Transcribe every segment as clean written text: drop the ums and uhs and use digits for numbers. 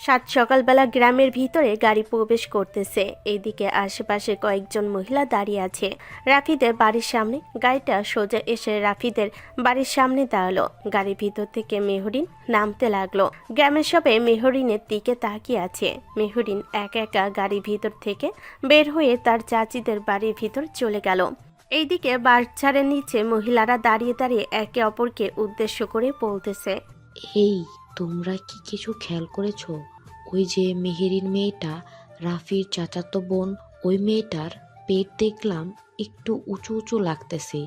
সাত সকালবেলা গ্রামের ভিতরে গাড়ি প্রবেশ করতেছে। এইদিকে আশেপাশে কয়েকজন মহিলা দাঁড়িয়ে আছে। রাফিদের বাড়ির সামনে গাড়িটা সোজা এসে রাফিদের বাড়ির সামনে দাঁড়ালো। গাড়ির ভিতর থেকে মেহরিন নামতে লাগলো। গ্রামের সবাই মেহরিনের দিকে তাকিয়ে আছে। মেহরিন একা একা গাড়ির ভিতর থেকে বের হয়ে তার চাচিদের বাড়ির ভিতর চলে গেল। এইদিকে বাচ্চাদের নিচে মহিলারা দাঁড়িয়ে দাঁড়িয়ে একে অপরকে উদ্দেশ্য করে বলতেছে, এই তোমরা কি কিছু খেয়াল করেছো? ওই যে মেহেরিন মেয়েটা, রাফির চাচাতো বোন, ওই মেয়েটার পেট দেখলাম একটু উঁচু উঁচু লাগতেছে।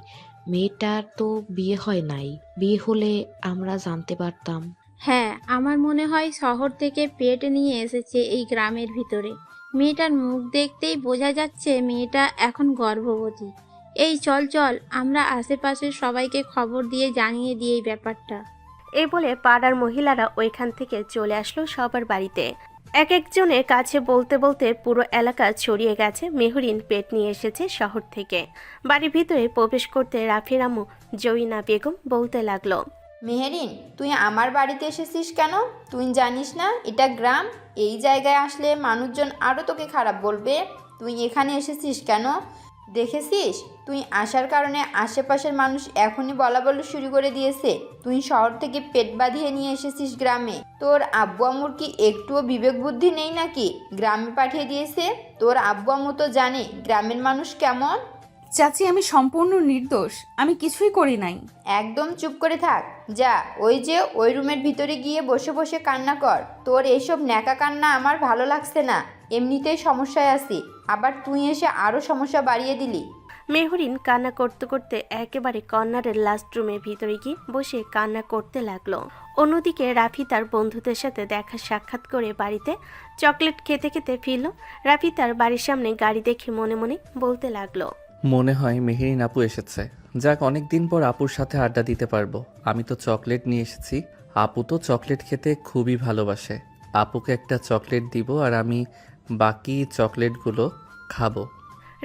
মেয়েটার তো বিয়ে হয় নাই, বিয়ে হলে আমরা জানতে পারতাম। হ্যাঁ, আমার মনে হয় শহর থেকে পেট নিয়ে এসেছে এই গ্রামের ভিতরে। মেয়েটার মুখ দেখতেই বোঝা যাচ্ছে মেয়েটা এখন গর্ভবতী। এই চল চল, আমরা আশেপাশের সবাইকে খবর দিয়ে জানিয়ে দিই এই ব্যাপারটা। এই বলে পাড়ার মহিলারা ওইখান থেকে চলে আসলো সবার বাড়িতে। এক একজনের কাছে বলতে বলতে পুরো এলাকা ছড়িয়ে গেছে মেহরিন পেট নিয়ে এসেছে শহর থেকে। বাড়ির ভিতরে প্রবেশ করতে রাফির আম্মু জয়িনা বেগম বলতে লাগলো, মেহেরিন, তুই আমার বাড়িতে এসেছিস কেন? তুই জানিস না এটা গ্রাম? এই জায়গায় আসলে মানুষজন আরও তোকে খারাপ বলবে। তুই এখানে এসেছিস কেন? দেখেছিস, তুই আসার কারণে আশেপাশের মানুষ এখনই বলা শুরু করে দিয়েছে তুই শহর থেকে পেট বাঁধিয়ে নিয়ে এসেছিস গ্রামে। তোর আব্বু আম্মুর কি একটুও বিবেক বুদ্ধি নেই নাকি? গ্রামে পাঠিয়ে দিয়েছে। তোর আব্বু আম্মু তো জানে গ্রামের মানুষ কেমন। চাচি, আমি সম্পূর্ণ নির্দোষ, আমি কিছুই করি নাই। একদম চুপ করে থাক। যা, ওই রুমের ভিতরে গিয়ে বসে বসে কান্না কর। তোর এইসব ন্যাকা কান্না আমার ভালো লাগছে না। এমনিতেই সমস্যায় আছি, আবার তুই এসে আরও সমস্যা বাড়িয়ে দিলি। মেহরিন কান্না করতে করতে একেবারে কর্নারের লাস্ট রুমের ভিতরে গিয়ে বসে কান্না করতে লাগলো। অন্যদিকে রাফি তার বন্ধুদের সাথে দেখা সাক্ষাৎ করে বাড়িতে চকলেট খেতে খেতে ফিরল। রাফি তার বাড়ির সামনে গাড়ি দেখে মনে মনে বলতে লাগলো, মনে হয় মেহেরিন আপু এসেছে। যাক, অনেক দিন পর আপুর সাথে আড্ডা দিতে পারবো। আমি তো চকলেট নিয়ে এসেছি। আপু তো চকলেট খেতে খুবই ভালোবাসে। আপুকে একটা চকলেট দিব আর আমি বাকি চকলেটগুলো খাবো।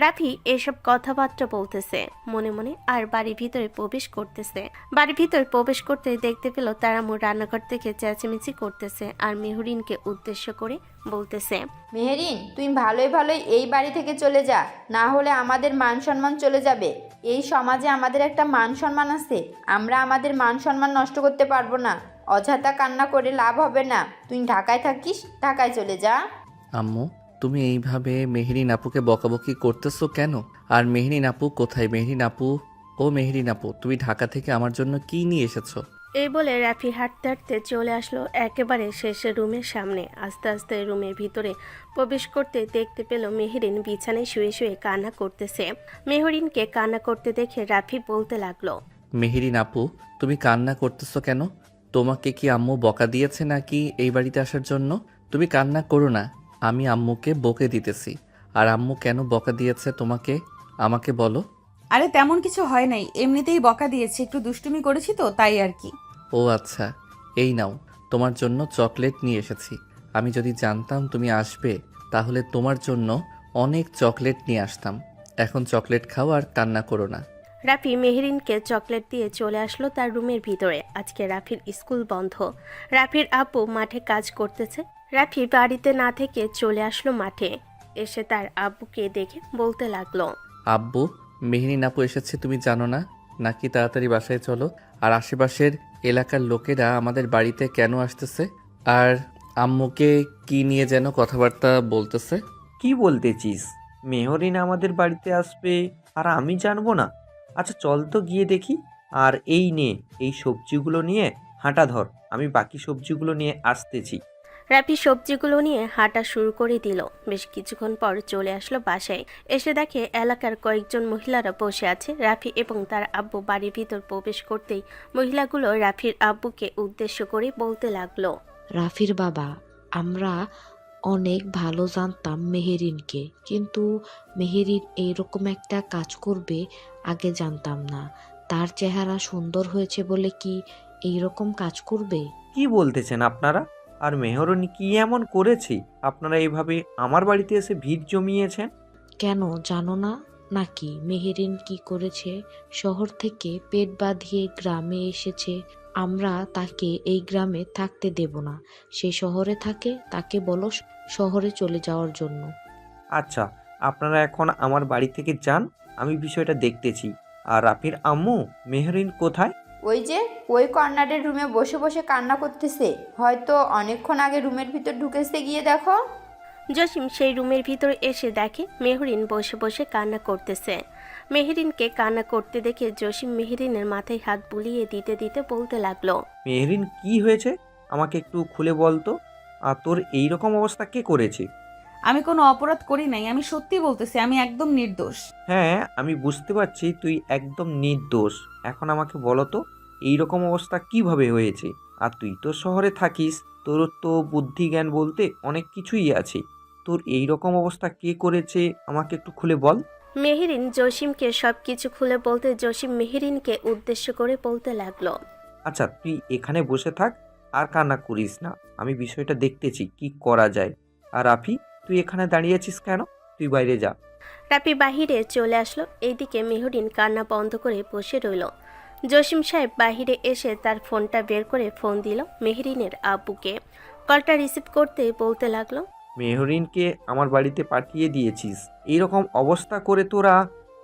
রাফি এসব কথাবার্তা বলতেছে মনে মনে আর বাড়ির ভিতরে প্রবেশ করতেছে। বাড়ির ভিতরে প্রবেশ করতে দেখতে পেল তার আম্মু রান্নাঘর থেকে চেঁচামেচি করতেছে আর মেহরিনকে উদ্দেশ্য করে বলতেছে, মেহেরিন, তুই ভালোই ভালোই এই বাড়ি থেকে চলে যা, না হলে আমাদের মান সম্মান চলে যাবে। এই সমাজে আমাদের একটা মান সম্মান আছে, আমরা আমাদের মান সম্মান নষ্ট করতে পারবো না। অযথা কান্না করে লাভ হবে না। তুই ঢাকায় থাকিস, ঢাকায় চলে যা। আম্মু, তুমি এইভাবে মেহেরিন আপুকে বকাবকি করতেছো কেন? আর মেহেরিন আপু কোথায়? মেহেরিন আপু, ও মেহেরিন আপু, তুমি ঢাকা থেকে আমার জন্য কি নিয়ে এসেছো? এই বলে রাফি হাঁটতে হাঁটতে চলে আসলো একেবারে শেষের রুমের সামনে। আস্তে আস্তে রুমের ভিতরে প্রবেশ করতে দেখতে পেল মেহরিন বিছানায় শুয়ে শুয়ে কান্না করতেছে। মেহরিনকে কান্না করতে দেখে রাফি বলতে লাগলো, মেহেরিন আপু, তুমি কান্না করতেছো কেন? তোমাকে কি আম্মু বকা দিয়েছে নাকি এই বাড়িতে আসার জন্য? তুমি কান্না করো না, আমি আম্মুকে বকে দিতেছি। আর আম্মু কেন বকা দিয়েছে তোমাকে, আমাকে বলো। আরে তেমন কিছু হয় নাই, এমনিতেই বকা দিয়েছে, একটু দুষ্টুমি করেছি তো তাই আর কি। ও আচ্ছা, এই নাও, তোমার জন্য চকলেট নিয়ে এসেছি। আমি যদি জানতাম তুমি আসবে তাহলে তোমার জন্য অনেক চকলেট নিয়ে আসতাম। এখন চকলেট খাও আর কান্না করো না। রাফি মেহরিনকে চকলেট দিয়ে চলে আসলো তার রুমের ভিতরে। আজকে রাফির স্কুল বন্ধ। রাফির আপু মাঠে কাজ করতেছে। রাফি বাড়িতে না থেকে চলে আসলো মাঠে। এসে তার আব্বুকে দেখে বলতে লাগলো, আব্বু, মেহেরিন আপু এসেছে তুমি জানো না নাকি? তাড়াতাড়ি বাসায় চলো। আর আশেপাশের এলাকার লোকেরা আমাদের বাড়িতে কেন আসতেছে? আর আম্মুকে কি নিয়ে যেন কথাবার্তা বলতেছে। কি বলতেছিস? মেহরিন আমাদের বাড়িতে আসবে আর আমি জানবো না? আচ্ছা চল তো গিয়ে দেখি। আর এই নে, এই সবজিগুলো নিয়ে হাঁটা ধর, আমি বাকি সবজিগুলো নিয়ে আসতেছি। রাফি সবজিগুলো নিয়ে হাঁটা শুরু করে দিল। বেশ কিছুক্ষণ পর চলে আসলো বাসায়। এসে দেখে এলাকার কয়েকজন মহিলারা বসে আছে। রাফি এবং তার আব্বু বাড়ির ভিতর প্রবেশ করতেই মহিলাগুলো রাফির আব্বুকে উদ্দেশ্য করে বলতে লাগলো, রাফির বাবা, আমরা অনেক ভালো জানতাম মেহেরিনকে, কিন্তু মেহেরিন এইরকম একটা কাজ করবে আগে জানতাম না। তার চেহারা সুন্দর হয়েছে বলে কি এইরকম কাজ করবে? কি বলতেছেন আপনারা? আর মেহরিন কি এমন করেছি আপনারা এইভাবে আমার বাড়িতে এসে ভিড় জমিয়েছেন? কেন জানো না নাকি মেহেরিন কি করেছে? শহর থেকে পেট বাঁধিয়ে গ্রামে এসেছে আমরা তাকে এই গ্রামে থাকতে দেব না। সে শহরে থাকে, তাকে বলো শহরে চলে যাওয়ার জন্য। আচ্ছা, আপনারা এখন আমার বাড়ি থেকে যান, আমি বিষয়টা দেখতেছি। আর রাফির আম্মু মেহরিন কোথায়? ওই যে ওই কর্নারের রুমে বসে বসে কান্না করতেছে, হয়তো অনেকক্ষণ আগে রুমের ভিতর ঢুকেছে, গিয়ে দেখো। জসিম সেই রুমের ভিতরে এসে দেখে মেহরিন বসে বসে কান্না করতেছে। মেহরিনকে কান্না করতে দেখে জসিম মেহরিনের মাথায় হাত বুলিয়ে দিতে দিতে বলতে লাগলো, মেহরিন কি হয়েছে আমাকে একটু খুলে বল তো। আর তোর এই রকম অবস্থা কে করেছে? আমি কোনো অপরাধ করি নাই, আমি সত্যি বলতেছি, আমি একদম নির্দোষ। হ্যাঁ, আমি বুঝতে পারছি তুই একদম নির্দোষ। এখন আমাকে বলো তো এই রকম অবস্থা কিভাবে হয়েছে? আর তুই তো শহরে থাকিস, তোর তো বুদ্ধি জ্ঞান বলতে অনেক কিছুই আছে। তোর এই রকম অবস্থা কে করেছে আমাকে একটু খুলে বল। মেহরিন জসিমকে সবকিছু খুলে বলতে জসিম মেহরিনকে উদ্দেশ্য করে বলতে লাগলো, আচ্ছা, তুই এখানে বসে থাক আর কান্না করিস না, আমি বিষয়টা দেখতেছি কি করা যায়। আর রাফি, তুই এখানে দাঁড়িয়ে আছিস কেন? তুই বাইরে যা। রাফি বাহিরে চলে আসলো। এইদিকে মেহরিন কান্না বন্ধ করে বসে রইল। জসিম সাহেব বাহিরে এসে তার ফোনটা বের করে ফোন দিল মেহরিনের আব্বুকে। কলটা রিসিভ করতে বলতে লাগলো, মেহরিনকে আমার বাড়িতে পাঠিয়ে দিয়েছিস, এইরকম অবস্থা করে তোরা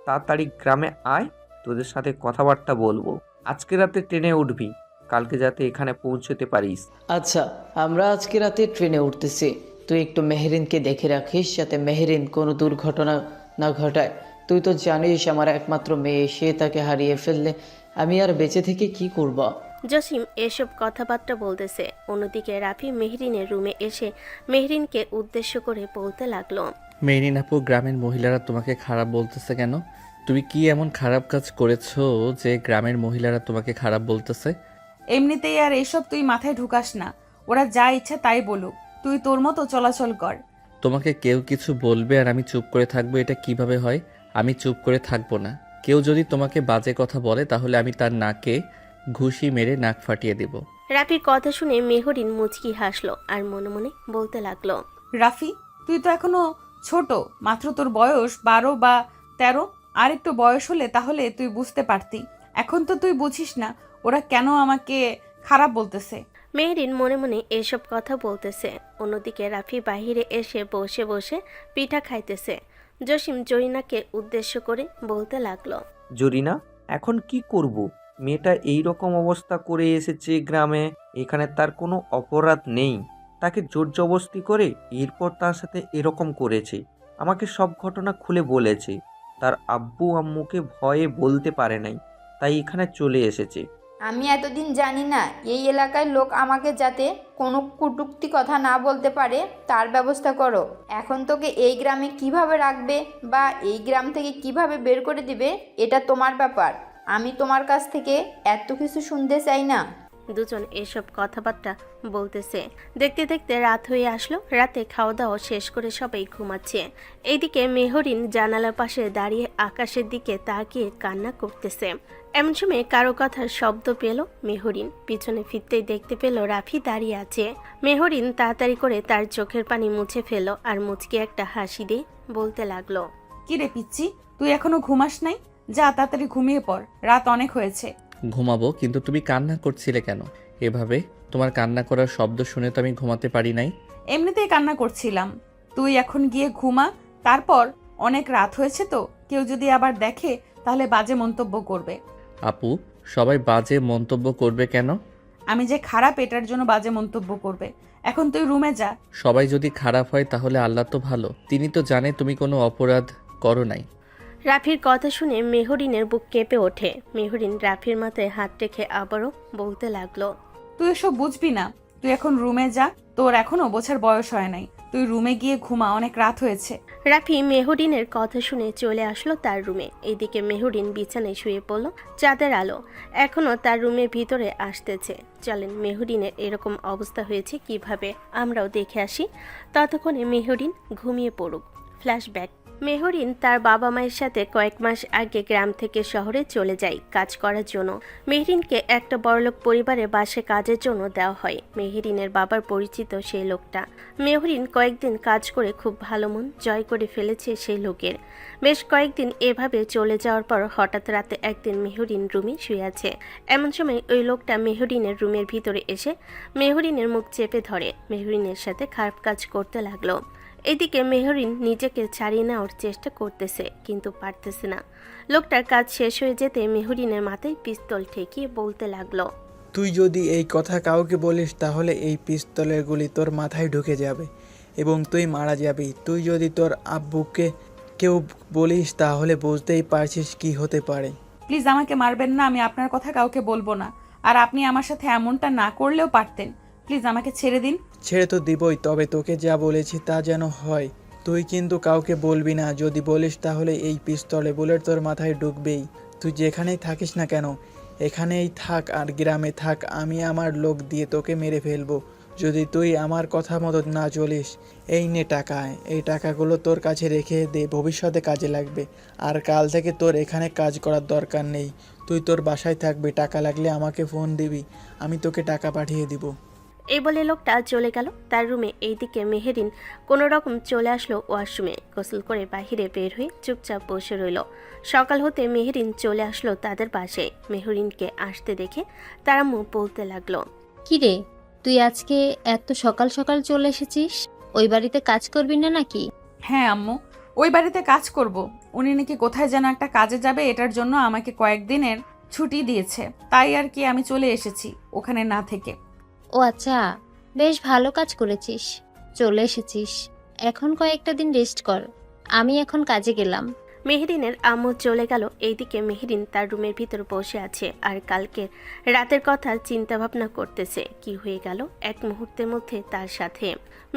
তাড়াতাড়ি গ্রামে আয়, তোদের সাথে কথাবার্তা বলবো। আজকে রাতে ট্রেনে উঠবি, কালকে যাতে এখানে পৌঁছতে পারিস। আচ্ছা, আমরা আজকে রাতে ট্রেনে উঠতেছি। তুই একটু মেহরিনকে দেখে রাখিস যাতে মেহরিন কোনো দুর্ঘটনা না ঘটায়। তুই তো জানিস আমার একমাত্র মেয়ে, সে তাকে হারিয়ে ফেললে আমি আর বেঁচে থেকে কি করব। জসিম এসব কথাবার্তা বলতেছে। অন্যদিকে রাফি মেহরিনের রুমে এসে মেহরিনকে উদ্দেশ্য করে বলতে লাগলো, মেহরিন আপু, গ্রামের মহিলারা তোমাকে খারাপ বলতেছে কেন? তুমি কি এমন খারাপ কাজ করেছো যে গ্রামের মহিলারা তোমাকে খারাপ বলতেছে? এমনিতেই আর এইসব তুই মাথায় ঢুকাস না, ওরা যা ইচ্ছা তাই বলুক, তুই তোর মতো চলাচল কর। তোমাকে কেউ কিছু বলবে আর আমি চুপ করে থাকবো, এটা কিভাবে হয়? আমি চুপ করে থাকবো না। কেউ যদি তোমাকে বাজে কথা বলে তাহলে আমি তার নাকে ঘুষি মেরে নাক ফাটিয়ে দেব। রাফির কথা শুনে মেহরিন মুচকি হাসলো আর মনে মনে বলতে লাগলো, রাফি, তুই তো এখনো ছোট, মাত্র তোর বয়স 12 বা 13। আর একটু বয়স হলে তাহলে তুই বুঝতে পারতি। এখন তো তুই বুঝিস না ওরা কেন আমাকে খারাপ বলতেছে। মেহরিন মনে মনে এসব কথা বলতেছে। অন্যদিকে রাফি বাহিরে এসে বসে বসে পিঠা খাইতেছে। জসিম জরিনাকে উদ্দেশ্য করে বলতে লাগলো, জরিনা, এখন কি করব? মেয়েটা এই রকম অবস্থা করে এসেছে গ্রামে, এখানে তার কোনো অপরাধ নেই, তাকে জোর জবরদস্তি করে এরপর তার সাথে এরকম করেছে। আমাকে সব ঘটনা খুলে বলেছে। তার আব্বু আম্মুকে ভয়ে বলতে পারে নাই, তাই এখানে চলে এসেছে। আমি এতদিন জানি না এই এলাকায় লোক আমাকে যাতে কোনো কটূক্তি কথা না বলতে পারে তার ব্যবস্থা করো। এখন তোকে এই গ্রামে কিভাবে রাখবে বা এই গ্রাম থেকে কিভাবে বের করে দিবে এটা তোমার ব্যাপার। আমি তোমার কাছ থেকে এত কিছু শুনতে চাই না। দুজন এসব কথাবার্তা বলতেছে। দেখতে দেখতে রাত হয়ে আসলো। রাতে খাওয়া দাওয়া শেষ করে সবাই ঘুমাচ্ছে। এইদিকে মেহরিন জানালার পাশে দাঁড়িয়ে আকাশের দিকে তাকিয়ে কান্না করতেছে। এমন সময় কারো কথার শব্দ পেল মেহরিন। পিছনে ফিরতেই দেখতে পেল রাফি দাঁড়িয়ে আছে। মেহরিন তাড়াতাড়ি করে তার চোখের পানি মুছে ফেলল আর মুচকি একটা হাসি দিয়ে বলতে লাগলো, কি রে পিচ্ছি, তুই এখনো ঘুমাস নাই? যা তাড়াতাড়ি ঘুমিয়ে পড়, রাত অনেক হয়েছে। ঘুমাবো, কিন্তু তুমি কান্না করছিলে কেন এভাবে? তোমার কান্না করার শব্দ শুনে তো আমি ঘুমাতে পারি নাই। এমনিতেই কান্না করছিলাম। তুই এখন গিয়ে ঘুমা, তারপর অনেক রাত হয়েছে তো, কেউ যদি আবার দেখে তাহলে বাজে মন্তব্য করবে। আপু, সবাই বাজে মন্তব্য করবে কেন? আমি যে খারাপ এটার জন্য বাজে মন্তব্য করবে। এখন তুই রুমে যা। সবাই যদি খারাপ হয় তাহলে আল্লাহ তো ভালো, তিনি তো জানে তুমি কোনো অপরাধ করো নাই। রাফির কথা শুনে মেহরিনের বুক কেঁপে ওঠে। মেহরিন রাফির মাথায় হাত রেখে আবারও বলতে লাগলো, তুই এসব বুঝবি না, তুই এখন রুমে যা, তোর এখনো বোঝার বয়স হয় নাই। তুই রুমে গিয়ে ঘুমা, অনেক রাত হয়েছে। রাফি মেহরিনের কথা শুনে চলে আসলো তার রুমে। এইদিকে মেহরিন বিছানায় শুয়ে পড়ল। চাঁদের আলো এখনো তার রুমের ভিতরে আসতেছে। চলেন মেহরিনের এরকম অবস্থা হয়েছে কিভাবে আমরাও দেখে আসি। ততক্ষণে মেহরিন ঘুমিয়ে পড়ুক। ফ্ল্যাশব্যাক। মেহরিন তার বাবা মায়ের সাথে কয়েক মাস আগে গ্রাম থেকে শহরে চলে যায় কাজ করার জন্য। মেহরিনকে একটা বড়লোক পরিবারের বাসে কাজের জন্য দেওয়া হয়। মেহরিনের বাবার পরিচিত সেই লোকটা। মেহরিন কয়েকদিন কাজ করে খুব ভালো মন জয় করে ফেলেছে সেই লোকের। বেশ কয়েকদিন এভাবে চলে যাওয়ার পর হঠাৎ রাতে একদিন মেহরিন রুমে শুয়ে আছে। এমন সময় ওই লোকটা মেহরিনের রুমের ভিতরে এসে মেহরিনের মুখ চেপে ধরে মেহরিনের সাথে খারাপ কাজ করতে লাগলো। এদিকে মেহরিন নিজেকে ছাড়িয়ে নেওয়ার চেষ্টা করতেছে কিন্তু পারতেছে না। লোকটার কাজ শেষ হয়ে যেতে মেহরিনের মাথায় পিস্তল ঠেকিয়ে বলতে লাগলো, তুই যদি এই কথা কাউকে বলিস তাহলে এই পিস্তলের গুলি তোর মাথায় ঢুকে যাবে এবং তুই মারা যাবি। তুই যদি তোর আব্বুকে কেউ বলিস তাহলে বুঝতেই পারছিস কি হতে পারে। প্লিজ আমাকে মারবেন না, আমি আপনার কথা কাউকে বলবো না। আর আপনি আমার সাথে এমনটা না করলেও পারতেন। প্লিজ আমাকে ছেড়ে দিন। ছেড়ে তো দিবই, তবে তোকে যা বলেছি তা যেন হয়। তুই কিন্তু কাউকে বলবি না। যদি বলিস তাহলে এই পিস্তলে বুলেট তোর মাথায় ঢুকবেই। তুই যেখানেই থাকিস না কেন এখানেই থাক আর গ্রামে থাক, আমি আমার লোক দিয়ে তোকে মেরে ফেলবো যদি তুই আমার কথা মতো না চলিস। এই নে টাকা, এই টাকাগুলো তোর কাছে রেখে দে, ভবিষ্যতে কাজে লাগবে। আর কাল থেকে তোর এখানে কাজ করার দরকার নেই, তুই তোর বাসায় থাকবি। টাকা লাগলে আমাকে ফোন দিবি, আমি তোকে টাকা পাঠিয়ে দিব। এই বলে লোকটা চলে গেল তার রুমে। এইদিকে মেহরিন কোনো রকম চলে আসলো ওয়াশরুমে। গোসল করে বাহিরে বের হয়ে চুপচাপ বসে রইল। সকাল হতে মেহরিন চলে আসলো তাদের বাসায়। মেহরিনকে আসতে দেখে তার আম্মু বলতে লাগলো, কি রে, তুই আজকে এত সকাল সকাল চলে এসেছিস? ওই বাড়িতে কাজ করবি না নাকি? হ্যাঁ আম্মু, ওই বাড়িতে কাজ করব। উনি নাকি কোথায় যেন একটা কাজে যাবে, এটার জন্য আমাকে কয়েকদিনের ছুটি দিয়েছে। তাই আর কি আমি চলে এসেছি ওখানে না থেকে। ও আচ্ছা, বেশ ভালো কাজ করেছিস, চলে এসেছিস। এখন কয়েকটা দিন রেস্ট কর, আমি এখন কাজে গেলাম। মেহরিনের আম্মু চলে গেল। এইদিকে মেহরিন তার রুমের ভিতর বসে আছে আর কালকে রাতের কথা চিন্তা ভাবনা করতেছে। কি হয়ে গেল এক মুহূর্তের মধ্যে তার সাথে।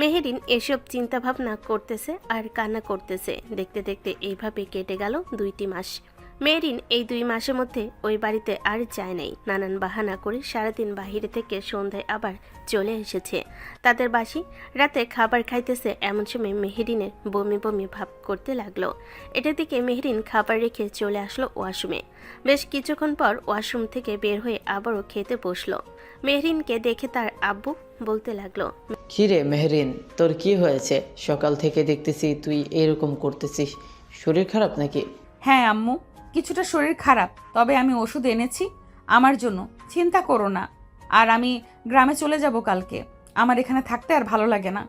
মেহরিন এসব চিন্তা ভাবনা করতেছে আর কান্না করতেছে। দেখতে দেখতে এইভাবে কেটে গেল 2টি মাস। মেহরিন এই 2 মাসের মধ্যে ওই বাড়িতে আর যায় নাই। নানান বাহানা করে সারাদিন বাহিরে থেকে সন্ধ্যায় আবার চলে এসেছে তাদের বাসি। রাতে খাবার খাইতেছে, এমন সময় মেহরিনের বমি বমি ভাব করতে লাগলো। এটার দিকে মেহরিন খাবার রেখে চলে আসলো ওয়াশরুমে। বেশ কিছুক্ষণ পর ওয়াশরুম থেকে বের হয়ে আবারও খেতে বসলো। মেহরিনকে দেখে তার আব্বু বলতে লাগলো, কি রে মেহরিন, তোর কি হয়েছে? সকাল থেকে দেখতেছি তুই এরকম করতেছিস, শরীর খারাপ নাকি? হ্যাঁ আম্মু, কিছুটা শরীর খারাপ, তবে আমি ওষুধ এনেছি আমার জন্য, চিন্তা করো না। আর আমি গ্রামে চলে যাব কালকে, আমার এখানে থাকতে আর ভালো লাগে না।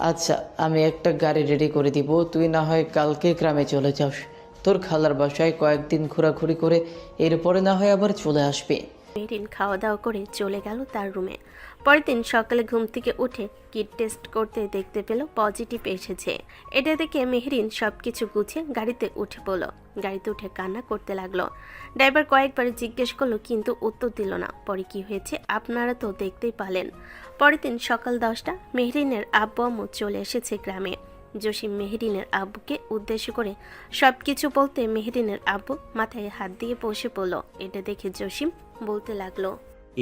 আচ্ছা, আমি একটা গাড়ি রেডি করে দিব, তুই না হয় কালকে গ্রামে চলে যাস। তোর খালার বাসায় কয়েকদিন ঘোরাঘুরি করে এরপরে না হয় আবার চলে আসবে। মেহরিন খাওয়া দাওয়া করে চলে গেল তার রুমে। পরের দিন সকালে ঘুম থেকে উঠে কিট টেস্ট করতে দেখতে পেল পজিটিভ এসেছে। এটা দেখে মেহরিন সবকিছু গুছিয়ে গাড়িতে উঠে পড়ল। গাড়িতে উঠে কান্না করতে লাগলো। ড্রাইভার কয়েকবার জিজ্ঞেস করলো কিন্তু উত্তর দিল না। পরে কি হয়েছে আপনারা তো দেখতেই পালেন। পরের দিন সকাল 10টা মেহরিনের আব্বু আম্মু চলে এসেছে গ্রামে। জসিম মেহরিনের আব্বুকে উদ্দেশ্য করে সবকিছু বলতে মেহরিনের আব্বু মাথায় হাত দিয়ে বসে পড়ল। এটা দেখে জসিম বলতে লাগলো,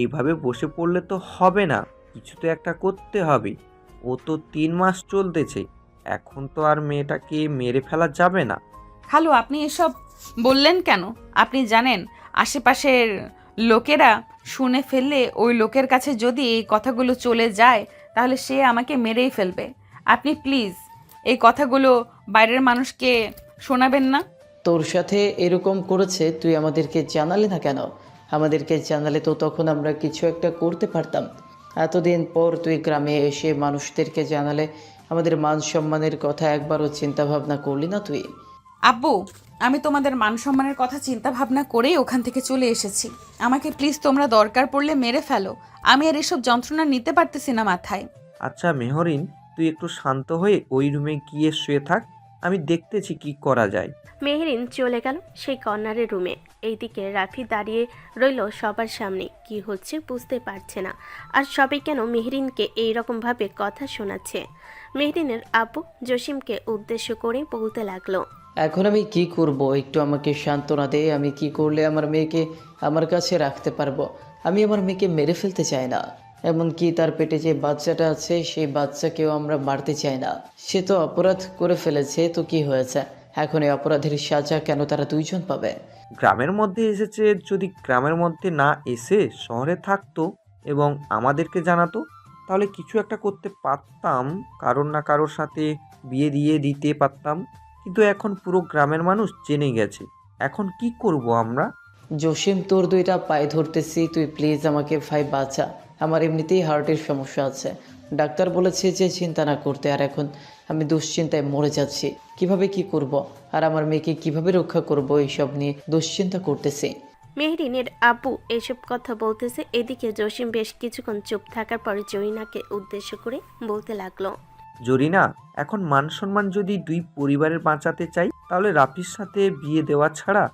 এইভাবে বসে পড়লে তো হবে না, কিছু তো একটা করতে হবে। ও তো 3 মাস চলতেছে, এখন তো আর মেয়েটাকে মেরে ফেলা যাবে না। খালু, আপনি এসব বললেন কেন? আপনি জানেন আশেপাশের লোকেরা শুনে ফেললে ওই লোকের কাছে যদি এই কথাগুলো চলে যায় তাহলে সে আমাকে মেরেই ফেলবে। আপনি প্লিজ এই কথাগুলো বাইরের মানুষকে শোনাবেন না। তোর সাথে এরকম করেছে, তুই আমাদেরকে জানালি না কেন? আমাদেরকে জানালে তো তখন আমরা কিছু একটা করতে পারতাম। এতদিন পর তুই গ্রামে এসে মানুষদেরকে জানালে আমাদের মান সম্মানের কথা একবারও চিন্তা ভাবনা করলি না তুই? আব্বু, আমি তোমাদের মান সম্মানের কথা চিন্তা ভাবনা করেই ওখান থেকে চলে এসেছি। আমাকে প্লিজ তোমরা দরকার পড়লে মেরে ফেলো, আমি আর এসব যন্ত্রণা নিতে পারতেছি না মাথায়। আচ্ছা মেহরিন, তুই একটু শান্ত হয়ে ওই রুমে গিয়ে শুয়ে থাক, আমি দেখতেছি কি করা যায়। মেহরিন চলে গেল সেই কর্নারের রুমে। এইদিকে রাফি দাঁড়িয়ে রইল সবার সামনে। কি হচ্ছে বুঝতে পারছে না। আর সবাই কেন মেহরিনকে এইরকমভাবে কথা শোনাচ্ছে। মেহরিনের আব্বু জসিমকে উদ্দেশ্য করে বলতে লাগলো, এখন আমি কি করব? একটু আমাকে সান্ত্বনা দে। আমি কি করলে আমার মেয়েকে আমার কাছে রাখতে পারবো? আমি আমার মেয়েকে মেরে ফেলতে চাই না, এমনকি তার পেটে যে বাচ্চাটা আছে সেই বাচ্চাকেও আমরা মারতে চাই না। সে তো অপরাধ করে ফেলেছে, তো কি হয়েছে? এখন এই অপরাধের সাজা কেন তারা দুইজন পাবে? গ্রামের মধ্যে এসেছে, যদি গ্রামের মধ্যে না এসে শহরে থাকতো এবং আমাদেরকে জানাতো, তাহলে কিছু একটা করতে পারতাম, কারোর না কারোর সাথে বিয়ে দিয়ে দিতে পারতাম। কিন্তু এখন পুরো গ্রামের মানুষ জেনে গেছে, এখন কি করব আমরা? জসিম, তোর দুইটা পায়ে ধরতেছি, তুই প্লিজ আমাকে ভাই বাঁচা। আমার এমনিতেই হার্টের সমস্যা আছে, ডাক্তার বলেছে যে চিন্তা না করতে, আর এখন আমি দুশ্চিন্তায় মরে যাচ্ছি। কিভাবে কি করব, আর আমার মেয়েকে কিভাবে রক্ষা করব, এইসব নিয়ে দুশ্চিন্তা করতেছি। মেহরিনের আব্বু এসব কথা বলতেছে, এদিকে জসিম বেশ কিছুক্ষণ চুপ থাকার পর জরিনাকে উদ্দেশ্য করে বলতে লাগলো। জরিনা, এখন মান সম্মান যদি দুই পরিবারের বাঁচাতে চাই, তাহলে রাফির সাথে বিয়ে দেওয়া ছাড়া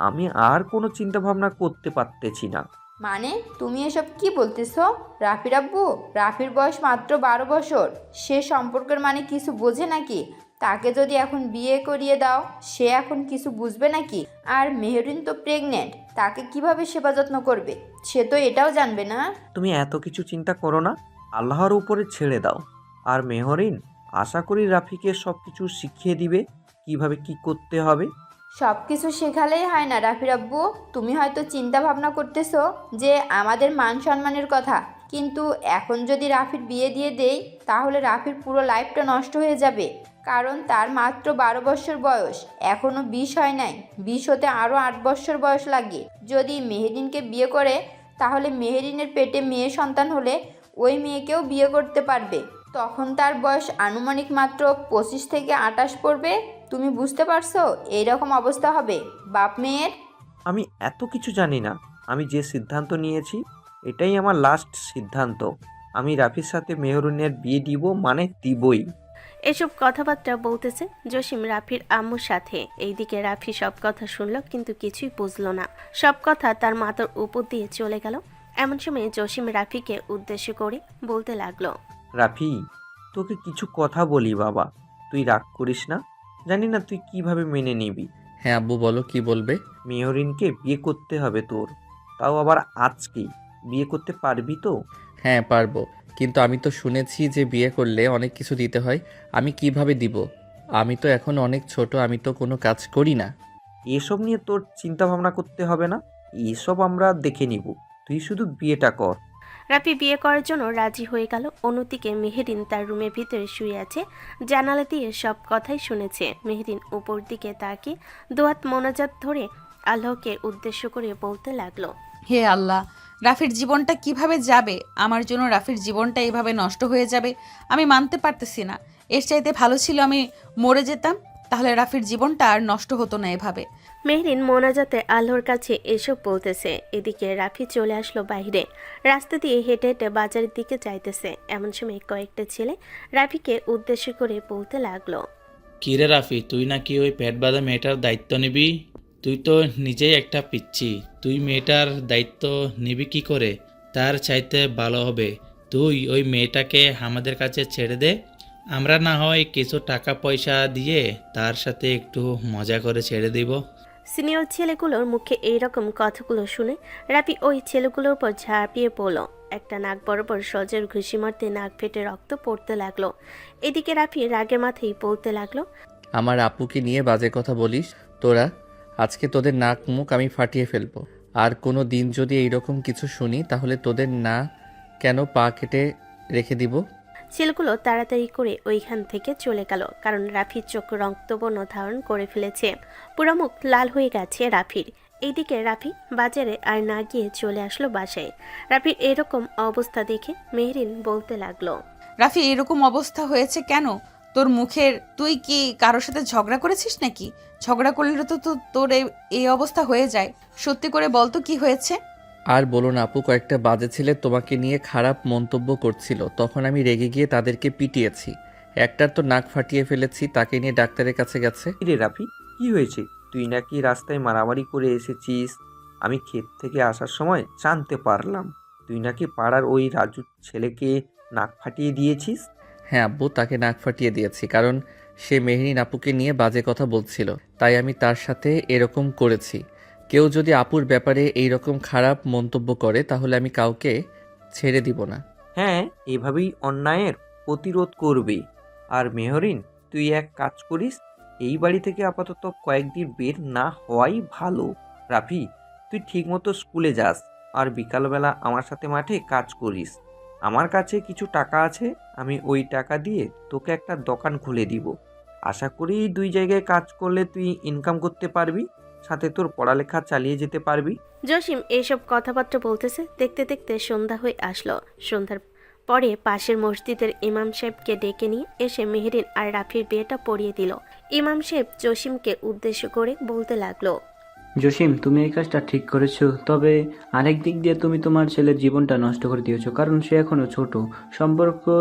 আমি আর কোনো চিন্তা ভাবনা করতে পারতেছি না। মানে তুমি এসব কি বলতেছো? রাফির আব্বু, রাফির বয়স মাত্র 12 বছর, সে সম্পর্কের মানে কিছু বোঝে নাকি? তাকে যদি এখন বিয়ে করিয়ে দাও, সে এখন কিছু বুঝবে নাকি? আর মেহরিন তো প্রেগনেন্ট, তাকে কিভাবে সেবা যত্ন করবে, সে তো এটাও জানবে না। তুমি এত কিছু চিন্তা করো না, আল্লাহর উপরে ছেড়ে দাও। আর মেহরিন আশা করি রাফিকে সব কিছু শিখিয়ে দিবে, কিভাবে কি করতে হবে। সব কিছু শেখালেই হয় না রাফির আব্বু, তুমি হয়তো চিন্তা ভাবনা করতেছো যে আমাদের মান সম্মানের কথা, কিন্তু এখন যদি রাফির বিয়ে দিয়ে দেই, তাহলে রাফির পুরো লাইফটা নষ্ট হয়ে যাবে। কারণ তার মাত্র 12 বছর বয়স, এখনও 20 হয় নাই, 20 হতে আরও 8 বছর বয়স লাগে। যদি মেহেরিনকে বিয়ে করে, তাহলে মেহেরিনের পেটে মেয়ে সন্তান হলে ওই মেয়েকেও বিয়ে করতে পারবে। তখন তার বয়স আনুমানিক মাত্র 25 থেকে 28 পড়বে। তুমি বুঝতে পারছো এইরকম অবস্থা হবে বাপ মেয়ের? আমি এত কিছু জানি না, আমি যে সিদ্ধান্ত নিয়েছি এটাই আমার লাস্ট সিদ্ধান্ত। আমি রাফির সাথে মেহরিনের বিয়ে দিব, মানে দিবই। এসব কথাবার্তা বলতেছে জসিম রাফির আম্মুর সাথে। এইদিকে রাফি সব কথা শুনল কিন্তু কিছুই বুঝলো না, সব কথা তার মাথার উপর দিয়ে চলে গেল। এমন সময় জসিম রাফিকে উদ্দেশ্য করে বলতে লাগলো। রাফি, তোকে কিছু কথা বলি বাবা, তুই রাগ করিস না। জানি না তুই কিভাবে মেনে নিবি। হ্যাঁ আব্বু, বলো কি বলবে। মেহরিনকে বিয়ে করতে হবে তোর, তাও আবার আজকেই। বিয়ে করতে পারবি তো? হ্যাঁ পারবো, কিন্তু আমি তো শুনেছি যে বিয়ে করলে অনেক কিছু দিতে হয়। আমি কিভাবে দিব? আমি তো এখন অনেক ছোট, আমি তো কোনো কাজ করি না। এসব নিয়ে তোর চিন্তা ভাবনা করতে হবে না, এসব আমরা দেখে নিব। তুই শুধু বিয়েটা কর। রাফি বিয়ে করার জন্য রাজি হয়ে গেল। অন্যদিকে মেহেরিন তার রুমের ভিতরে শুয়ে আছে, জানালা দিয়ে সব কথাই শুনেছে। মেহেরিন উপর দিকে তাকিয়ে দুহাত মোনাজাত ধরে আল্লাহকে উদ্দেশ্য করে বলতে লাগলো। হে আল্লাহ, রাফির জীবনটা কিভাবে যাবে? আমার জন্য রাফির জীবনটা এভাবে নষ্ট হয়ে যাবে আমি মানতে পারতেছি না। এর চাইতে ভালো ছিল আমি মরে যেতাম, তাহলে রাফির জীবনটা আর নষ্ট হতো না এভাবে। মেহরিন মোনাজাতে আল্লাহর কাছে এসব বলতেছে। এদিকে রাফি চলে আসলো বাইরে, রাস্তা দিয়ে হেঁটে হেঁটে বাজারের দিকে যাইতেছে। এমন সময় কয়েকটা ছেলে রাফিকে উদ্দেশ্য করে বলতে লাগলো। কিরে রাফি, তুই নাকি ওই পেট বাঁধা মেয়েটার দায়িত্ব নিবি? তুই তো নিজেই একটা পিচ্ছি, তুই মেয়েটার দায়িত্ব নিবি কি করে? তার চাইতে ভালো হবে তুই ওই মেয়েটাকে আমাদের কাছে ছেড়ে দে, আমরা না হয় কিছু টাকা পয়সা দিয়ে তার সাথে একটু মজা করে ছেড়ে দিব। সিনিয়র ছেলেগুলোর মুখে এইরকম কথাগুলো শুনে রাফি ওই ছেলেগুলোর উপর ঝাঁপিয়ে পড়ল। একটা নাক বরাবর সজের ঘুষি মারতে নাক ফেটে রক্ত পড়তে লাগলো। এদিকে রাফি রাগের মাথায় বলতে লাগলো। আমার আপুকে নিয়ে বাজে কথা বলিস তোরা, আজকে তোদের নাক মুখ আমি ফাটিয়ে ফেলবো। আর কোনো দিন যদি এইরকম কিছু শুনি তাহলে তোদের না কেন পা কেটে রেখে দিব। ছেলেগুলো তাড়াতাড়ি করে ওইখান থেকে চলে গেল, কারণ রাফির চোখ রক্তবর্ণ ধারণ করে ফেলেছে, পুরো মুখ লাল হয়ে গেছে রাফির। এইদিকে রাফি বাজারে আর না গিয়ে চলে আসলো বাসায়। রাফির এরকম অবস্থা দেখে মেহরিন বলতে লাগলো। রাফি, এরকম অবস্থা হয়েছে কেন তোর মুখের? তুই কি কারোর সাথে ঝগড়া করেছিস নাকি? ঝগড়া করলে তো তোর এই অবস্থা হয়ে যায়। সত্যি করে বল তো কি হয়েছে? আর বলো না আপু, কয়েকটা বাজে ছেলে তোমাকে নিয়ে খারাপ মন্তব্য করছিল, তখন আমি রেগে গিয়ে তাদেরকে পিটিয়েছি। একটার তো নাক ফাটিয়ে ফেলেছি, তাকে নিয়ে ডাক্তারের কাছে গেছে। রে রাফি, কি হয়েছে? তুই নাকি রাস্তায় মারামারি করে এসেছিস? আমি ক্ষেত থেকে আসার সময় জানতে পারলাম তুই নাকি পাড়ার ওই রাজুর ছেলেকে নাক ফাটিয়ে দিয়েছিস। হ্যাঁ আব্বু, তাকে নাক ফাটিয়ে দিয়েছি, কারণ সে মেহরিন আপুকে নিয়ে বাজে কথা বলছিল, তাই আমি তার সাথে এরকম করেছি। কেউ যদি আপুর ব্যাপারে এইরকম খারাপ মন্তব্য করে তাহলে আমি কাউকে ছেড়ে দিব না। হ্যাঁ, এভাবেই অন্যায়ের প্রতিরোধ করবে। আর মেহরিন, তুই এক কাজ করিস, এই বাড়ি থেকে আপাতত কয়েকদিন বের না হওয়াই ভালো। রাফি, তুই ঠিকমতো স্কুলে যাস আর বিকালবেলা আমার সাথে মাঠে কাজ করিস। আমার কাছে কিছু টাকা আছে, আমি ওই টাকা দিয়ে তোকে একটা দোকান খুলে দিব। আশা করি 2 জায়গায় কাজ করলে তুই ইনকাম করতে পারবি, সাথে তোর পড়ালেখা চালিয়ে যেতে পারবি। জসিম এইসব কথাবার্তা বলতেছে, দেখতে দেখতে সন্ধ্যা হয়ে আসলো। সন্ধ্যার পরে পাশের মসজিদের ইমাম সাহেবকে ডেকে নিয়ে এসে মেহেরিন আর রাফির বিয়েটা পড়িয়ে দিল। ইমাম সাহেব জসিমকে উদ্দেশ্য করে বলতে লাগলো, জসিম, তুমি এই কাজটা ঠিক করেছো, তবে আরেক দিক দিয়ে তুমি তোমার ছেলের জীবনটা নষ্ট করে দিয়েছো, কারণ সে এখনো ছোট, সম্পর্কে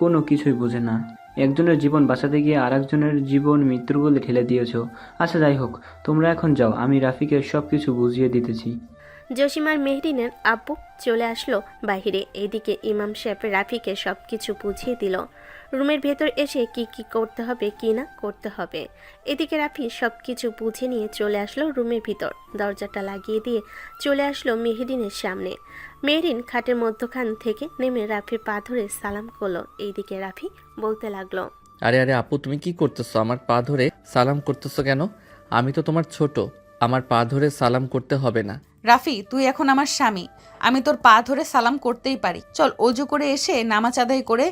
কোনো কিছুই বোঝে না। একজনের জীবন বাঁচাতে গিয়ে আরেকজনের জীবন মৃত্যুর বলে ঠেলে দিয়েছো। আচ্ছা যাই হোক, তোমরা এখন যাও, আমি রাফিকে সব কিছু বুঝিয়ে দিতেছি। জসিম আর মেহরিনের আব্বু চলে আসলো বাইরে। এদিকে ইমাম সাহেব রাফিকে সবকিছু বুঝিয়ে দিল, রুমের ভেতর এসে কি কি করতে হবে কি না করতে হবে। এদিকে রাফি সবকিছু বুঝে নিয়ে চলে আসলো রুমের ভিতর, দরজাটা লাগিয়ে দিয়ে চলে আসলো মেহরিনের সামনে। মেহরিন খাটের মধ্যখান থেকে নেমে রাফির পা ধরে সালাম করলো। এইদিকে রাফি বলতে লাগলো, আরে আরে আপু, তুমি কি করতেছো? আমার পা ধরে সালাম করতেছো কেন? আমি তো তোমার ছোট, আমার পা ধরে সালাম করতে হবে না। রাফি, তুই এখন আমার স্বামী, আমি তোর পা ধরে সালাম করতেই পারি। চল অজু করে এসে নামাজ আদায় করে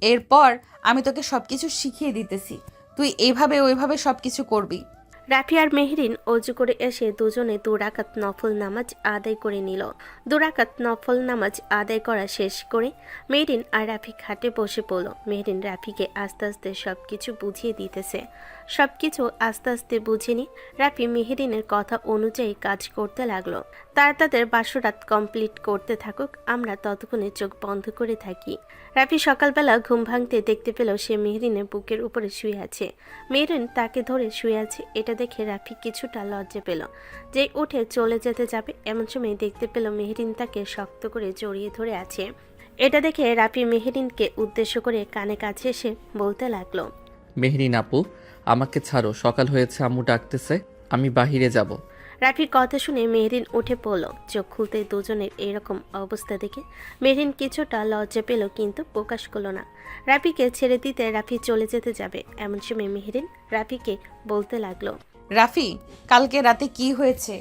এরপর আমি তোকে সবকিছু শিখিয়ে দিতেছি, তুই এইভাবে ওইভাবে সবকিছু করবি। রাফি আর মেহরিন অজু করে এসে দুজনে 2 রাকাত নফল নামাজ আদায় করে নিল। 2 রাকাত নফল নামাজ আদায় করা শেষ করে মেহরিন আর রাফি খাটে বসে পড়ল। মেহরিন রাফিকে আস্তে আস্তে সবকিছু বুঝিয়ে দিতেছে। সবকিছু আস্তে আস্তে বুঝে নি রাফি মেহরিনের কথা অনুযায়ী কাজ করতে লাগলো। তাদের বাসরাত কমপ্লিট করতে থাকুক, আমরা ততক্ষণে চোখ বন্ধ করে থাকি। রাফি সকালবেলা ঘুম ভাঙতে দেখতে পেল সে মেহরিনের বুকের উপরে শুয়ে আছে। মেহরিন তাকে ধরে শুয়ে আছে। এটা দেখে রাফি কিছুটা লজ্জা পেল। যেই উঠে চলে যেতে যাবে এমন সময় দেখতে পেল মেহরিন তাকে শক্ত করে জড়িয়ে ধরে আছে। এটা দেখে রাফি মেহরিনকে উদ্দেশ্য করে কানে কাছে এসে বলতে লাগলো, মেহরিন আপু, আমাকে ছাড়ো, সকাল হয়েছে, আম্মু ডাকতেছে, আমি বাহিরে যাব। রাফির কথা শুনে মেহরিন উঠে পড়ল। চোখ খুলতে দুজনের এরকম অবস্থা দেখে মেহরিন কিছুটা লজ্জা পেল, কিন্তু প্রকাশ করলো না। রাফিকে ছেড়ে দিতে রাফি চলে যেতে যাবে এমন সময় মেহরিন রাফিকে বলতে লাগলো, রাফি, কালকে রাতে কি হয়েছে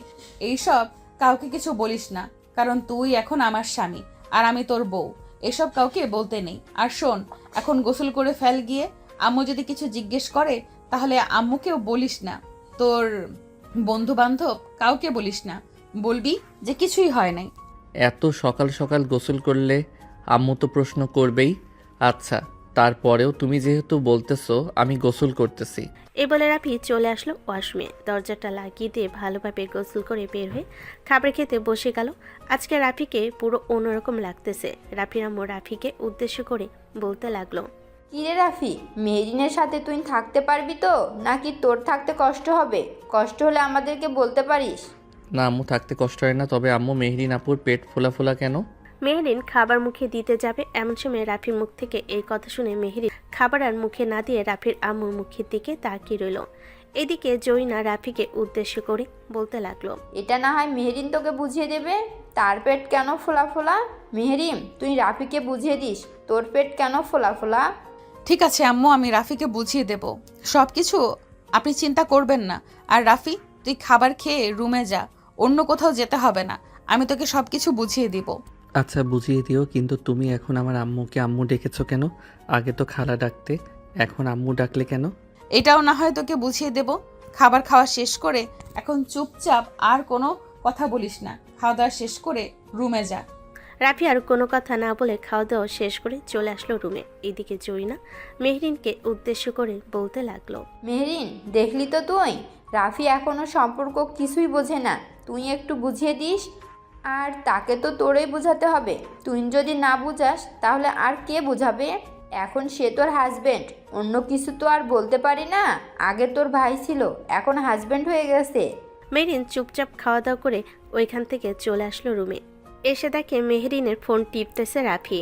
এইসব কাউকে কিছু বলিস না, কারণ তুই এখন আমার স্বামী আর আমি তোর বউ, এসব কাউকে বলতে নেই। আর শোন, এখন গোসল করে ফেল গিয়ে, আম্মু যদি কিছু জিজ্ঞেস করে তাহলে আম্মুকেও বলিস না, তোর বন্ধু বান্ধব কাউকে বলিস না, বলবি যে কিছুই হয় নাই। এত সকাল সকাল গোসল করলে আম্মু তো প্রশ্ন করবেই। আচ্ছা, তারপরেও তুমি যেহেতু বলতেছো, আমি গোসল করতেছি। এই বলে রাফি চলে আসলো ওয়াশরুমে। দরজাটা লাগিয়ে দিয়ে ভালোভাবে গোসল করে বের হয়ে খাবার খেতে বসে গেল। আজকে রাফিকে পুরো অন্যরকম লাগতেছে। রাফির আম্মু রাফিকে উদ্দেশ্য করে বলতে লাগলো, কিরে রাফি, মেহরিনের সাথে তুই থাকতে পারবি তো, নাকি তোর থাকতে কষ্ট হবে? কষ্ট হলে আমাদেরকে বলতে পারিস। না আম্মু, থাকতে কষ্ট হয় না, তবে আম্মু মেহরিন আপুর পেট ফোলা ফোলা কেন? মেহরিন খাবার মুখে দিতে যাবে এমন সময় রাফির মুখ থেকে এই কথা শুনে মেহরিন খাবার আর মুখে না দিয়ে রাফির আম্মুর মুখের দিকে তাকিয়ে রইল। এদিকে জয়না রাফিকে উদ্দেশ্য করে বলতে লাগলো, এটা না হয় মেহরিন তোকে বুঝিয়ে দেবে, তার পেট কেন ফোলা ফোলা। মেহরিন, তুই রাফিকে বুঝিয়ে দিস তোর পেট কেন ফোলা ফোলা। ঠিক আছে আম্মু, আমি রাফিকে বুঝিয়ে দেব সব কিছু, আপনি চিন্তা করবেন না। আর রাফি, তুই খাবার খেয়ে রুমে যা, অন্য কোথাও যেতে হবে না, আমি তোকে সব কিছু বুঝিয়ে দিব। আচ্ছা বুঝিয়ে দিও, কিন্তু তুমি এখন আমার আম্মুকে আম্মু ডেকেছো কেন? আগে তো খালা ডাকতে, এখন আম্মু ডাকলে কেন? এটাও না হয় তোকে বুঝিয়ে দেব। খাবার খাওয়া শেষ করে এখন চুপচাপ আর কোনো কথা বলিস না, খাওয়া দাওয়া শেষ করে রুমে যা। রাফি আর কোনো কথা না বলে খাওয়া দাওয়া শেষ করে চলে আসলো রুমে। এদিকে জয়না মেহরিনকে উদ্দেশ্য করে বলতে লাগলো, মেহরিন, দেখলি তো তুই, রাফি এখনও সম্পর্ক কিছুই বোঝে না, তুই একটু বুঝিয়ে দিস। আর তাকে তো তোরই বোঝাতে হবে, তুই যদি না বুঝাস তাহলে আর কে বোঝাবে? এখন সে তোর হাজবেন্ড, অন্য কিছু তো আর বলতে পারি না। আগে তোর ভাই ছিল, এখন হাজবেন্ড হয়ে গেছে। মেহরিন চুপচাপ খাওয়া দাওয়া করে ওইখান থেকে চলে আসলো রুমে। এসে দেখে মেহরিনের ফোন টিপতেছে রাফি।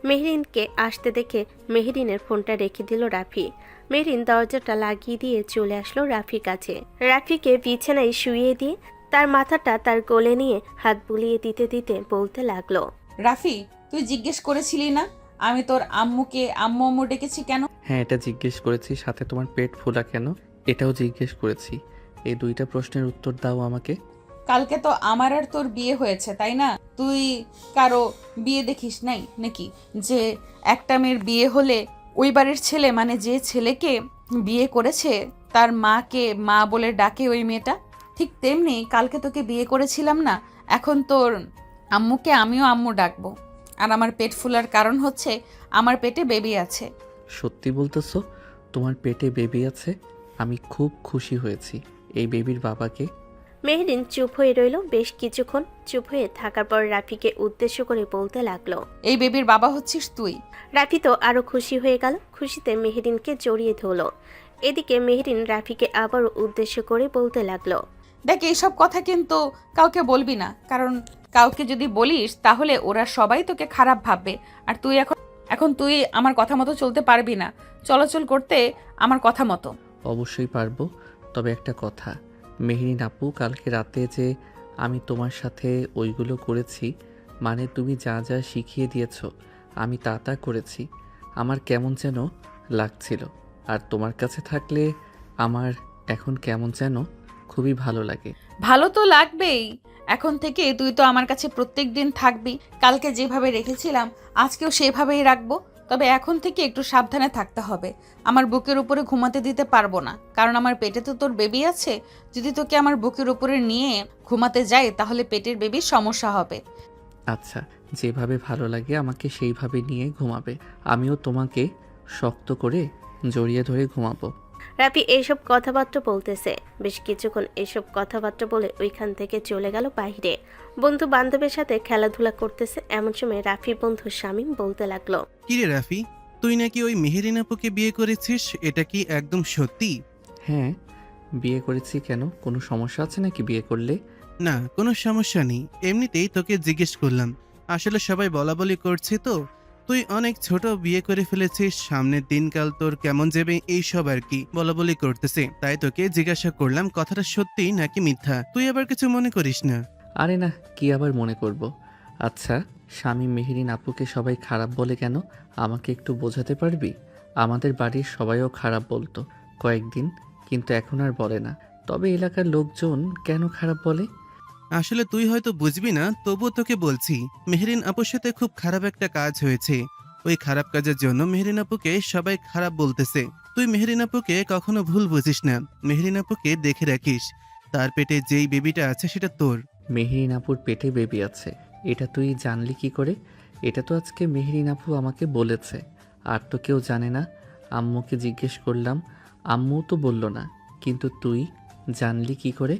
মেহরিনকে আসতে দেখে মেহরিনের ফোনটা রেখে দিল রাফি। মেহরিন দরজাটা লাগিয়ে দিয়ে চলে আসলো রাফির কাছে। রাফিকে বিছানায় শুইয়ে দিয়ে তার মাথাটা তার কোলে নিয়ে হাত বুলিয়ে দিতে দিতে বলতে লাগলো, রাফি, তুই জিজ্ঞেস করেছিলি না আমি তোর আম্মুকে আম্মু আম্মু ডেকেছি কেন? হ্যাঁ, এটা জিজ্ঞেস করেছি, সাথে তোমার পেট ফোলা কেন? এটাও জিজ্ঞেস করেছি। এই দুইটা প্রশ্নের উত্তর দাও আমাকে। কালকে তো আমার আর তোর বিয়ে হয়েছে, তাই না? তুই কারো বিয়ে দেখিস নাই নাকি, যে একটা মেয়ের বিয়ে হলে ওই বাড়ির ছেলে, মানে যে ছেলেকে বিয়ে করেছে তার মাকে মা বলে ডাকে ওই মেয়েটা? ঠিক তেমনি কালকে তোকে বিয়ে করেছিলাম না, এখন তোর আম্মুকে আমিও আম্মু ডাকবো। আর আমার পেট ফুলার কারণ হচ্ছে আমার পেটে বেবি আছে। সত্যি বলতেছো? তোমার পেটে বেবি আছে? আমি খুব খুশি হয়েছি। এই বেবির বাবাকে? মেহরিন চুপ হয়ে রইল বেশ কিছুক্ষণ। চুপ হয়ে থাকার পর রাফিকে উদ্দেশ্য করে বলতে লাগলো, এই বেবির বাবা হচ্ছিস তুই। রাফি তো আরো খুশি হয়ে গেল। খুশিতে মেহরিনকে জড়িয়ে ধরল। এদিকে মেহরিন রাফিকে আবারও উদ্দেশ্য করে বলতে লাগলো, দেখ, এইসব কথা কিন্তু কাউকে বলবি না, কারণ কাউকে যদি বলিস তাহলে ওরা সবাই তোকে খারাপ ভাববে। আর তুই এখন তুই আমার কথা মতো চলতে পারবি না, চলাচল করতে আমার কথা মতো। অবশ্যই পারবো, তবে একটা কথা। মেহরিন আপু, কালকে রাতে যে আমি তোমার সাথে ওইগুলো করেছি, মানে তুমি যা যা শিখিয়ে দিয়েছো আমি তা তা করেছি, আমার কেমন যেন লাগছিল। আর তোমার কাছে থাকলে আমার এখন কেমন যেন খুবই ভালো লাগে। ভালো তো লাগবেই। এখন থেকে তুই তো আমার কাছে প্রত্যেক দিন থাকবি। কালকে যেভাবে রেখেছিলাম আজকেও সেভাবেই রাখবো। তবে এখন থেকে একটু সাবধানে থাকতে হবে। আমার বুকের উপরে ঘুমাতে দিতে পারবো না, কারণ আমার পেটে তো তোর বেবি আছে। যদি তোকে আমার বুকের উপরে নিয়ে ঘুমাতে যাই তাহলে পেটের বেবির সমস্যা হবে। আচ্ছা, যেভাবে ভালো লাগে আমাকে সেইভাবে নিয়ে ঘুমাবে। আমিও তোমাকে শক্ত করে জড়িয়ে ধরে ঘুমাবো। রাফি এইসব কথাবার্তা বলতেছে। বেশ কিছুক্ষণ এইসব কথাবার্তা বলে ওইখান থেকে চলে গেল বাইরে। বন্ধু বান্ধবের সাথে খেলাধুলা করতেছে। এমন সময় রাফির বন্ধু শামীম বলতে লাগলো, কিরে রাফি, তুই নাকি ওই মেহেরিন আপুকে বিয়ে করেছিস, এটা কি একদম সত্যি? হ্যাঁ, বিয়ে করেছি। কেন, কোনো সমস্যা আছে নাকি বিয়ে করলে? না, কোনো সমস্যা নেই, এমনিতেই তোকে জিজ্ঞেস করলাম। আসলে সবাই বলা বলি করছে তো, তুই অনেক ছোট বিয়ে করে ফেলেছিস, সামনের দিনকাল তোর কেমন যাবে এইসব আর কি বলা বলি করতেছে, তাই তোকে জিজ্ঞাসা করলাম কথাটা সত্যি নাকি মিথ্যা। তুই আবার কিছু মনে করিস না। আরে না, কি আবার মনে করব। আচ্ছা, স্বামী মেহেরিন আপুকে সবাই খারাপ বলে কেন, আমাকে একটু বোঝাতে পারবি? আমাদের বাড়ির সবাইও খারাপ বলতো কয়েকদিন, কিন্তু এখন আর বলে না। তবে এলাকার লোকজন কেন খারাপ বলে? আসলে তুই হয়তো বুঝবি না, তবুও তোকে বলছি। মেহেরিন আপুর সাথে খুব খারাপ একটা কাজ হয়েছে। ওই খারাপ কাজের জন্য মেহেরিন আপুকে সবাই খারাপ বলতেছে। তুই মেহেরিন আপুকে কখনো ভুল বুঝিস না। মেহেরিন আপুকে দেখে রাখিস, তার পেটে যেই বেবিটা আছে সেটা তোর। মেহেরিন আপুর পেটে বেবি আছে, এটা তুই জানলি কি করে? এটা তো আজকে মেহেরিন আপু আমাকে বলেছে, আর তো কেউ জানে না। আম্মুকে জিজ্ঞেস করলাম, আম্মু তো বলল না, কিন্তু তুই জানলি কি করে?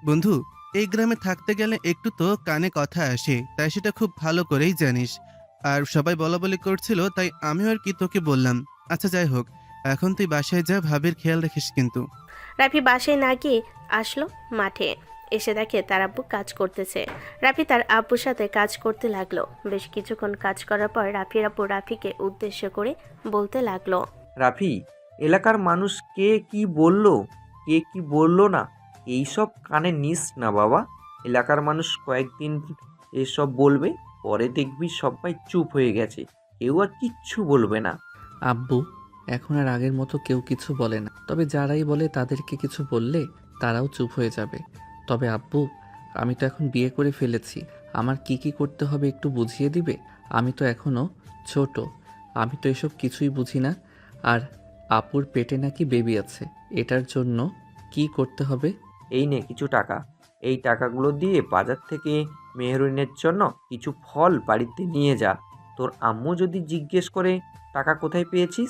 বন্ধু, এই গ্রামে থাকতে গেলে একটু তো কানে কথা আসে, তাই সেটা খুব ভালো করেই জানিস। আর সবাই বলা বলি করছিল, তাই আমিও আর কি তোকে বললাম। আচ্ছা যাই হোক, এখন তুই বাসায় যা, ভাবির খেয়াল রাখিস কিন্তু। রাফি বাসায় না গিয়ে আসলো মাঠে। এসে দেখে তার আব্বু কাজ করতেছে। রাফি তার আব্বুর সাথে কাজ করতে লাগলো। বেশ কিছুক্ষণ কাজ করার পর রাফির আব্বু রাফিকে উদ্দেশ্য করে বলতে লাগলো, রাফি, এলাকার মানুষ কে কি বলল, কে কি বলল না, এইসব কানে নিস না বাবা। এলাকার মানুষ কয়েকদিন এসব বলবে, পরে দেখবি সবাই চুপ হয়ে গেছে, কেউ আর কিচ্ছু বলবে না। আব্বু, এখন আর আগের মতো কেউ কিছু বলে না, তবে যারাই বলে তাদেরকে কিছু বললে তারাও চুপ হয়ে যাবে। তবে আব্বু, আমি তো এখন বিয়ে করে ফেলেছি, আমার কি কি করতে হবে একটু বুঝিয়ে দিবে? আমি তো এখনো ছোট, আমি তো এসব কিছুই বুঝি না। আর আপুর পেটে নাকি বেবি আছে, এটার জন্য কি করতে হবে? এই নে কিছু টাকা, এই টাকাগুলো দিয়ে বাজার থেকে মেহরিনের জন্য কিছু ফল বাড়িতে নিয়ে যা। তোর আম্মু যদি জিজ্ঞেস করে টাকা কোথায় পেয়েছিস,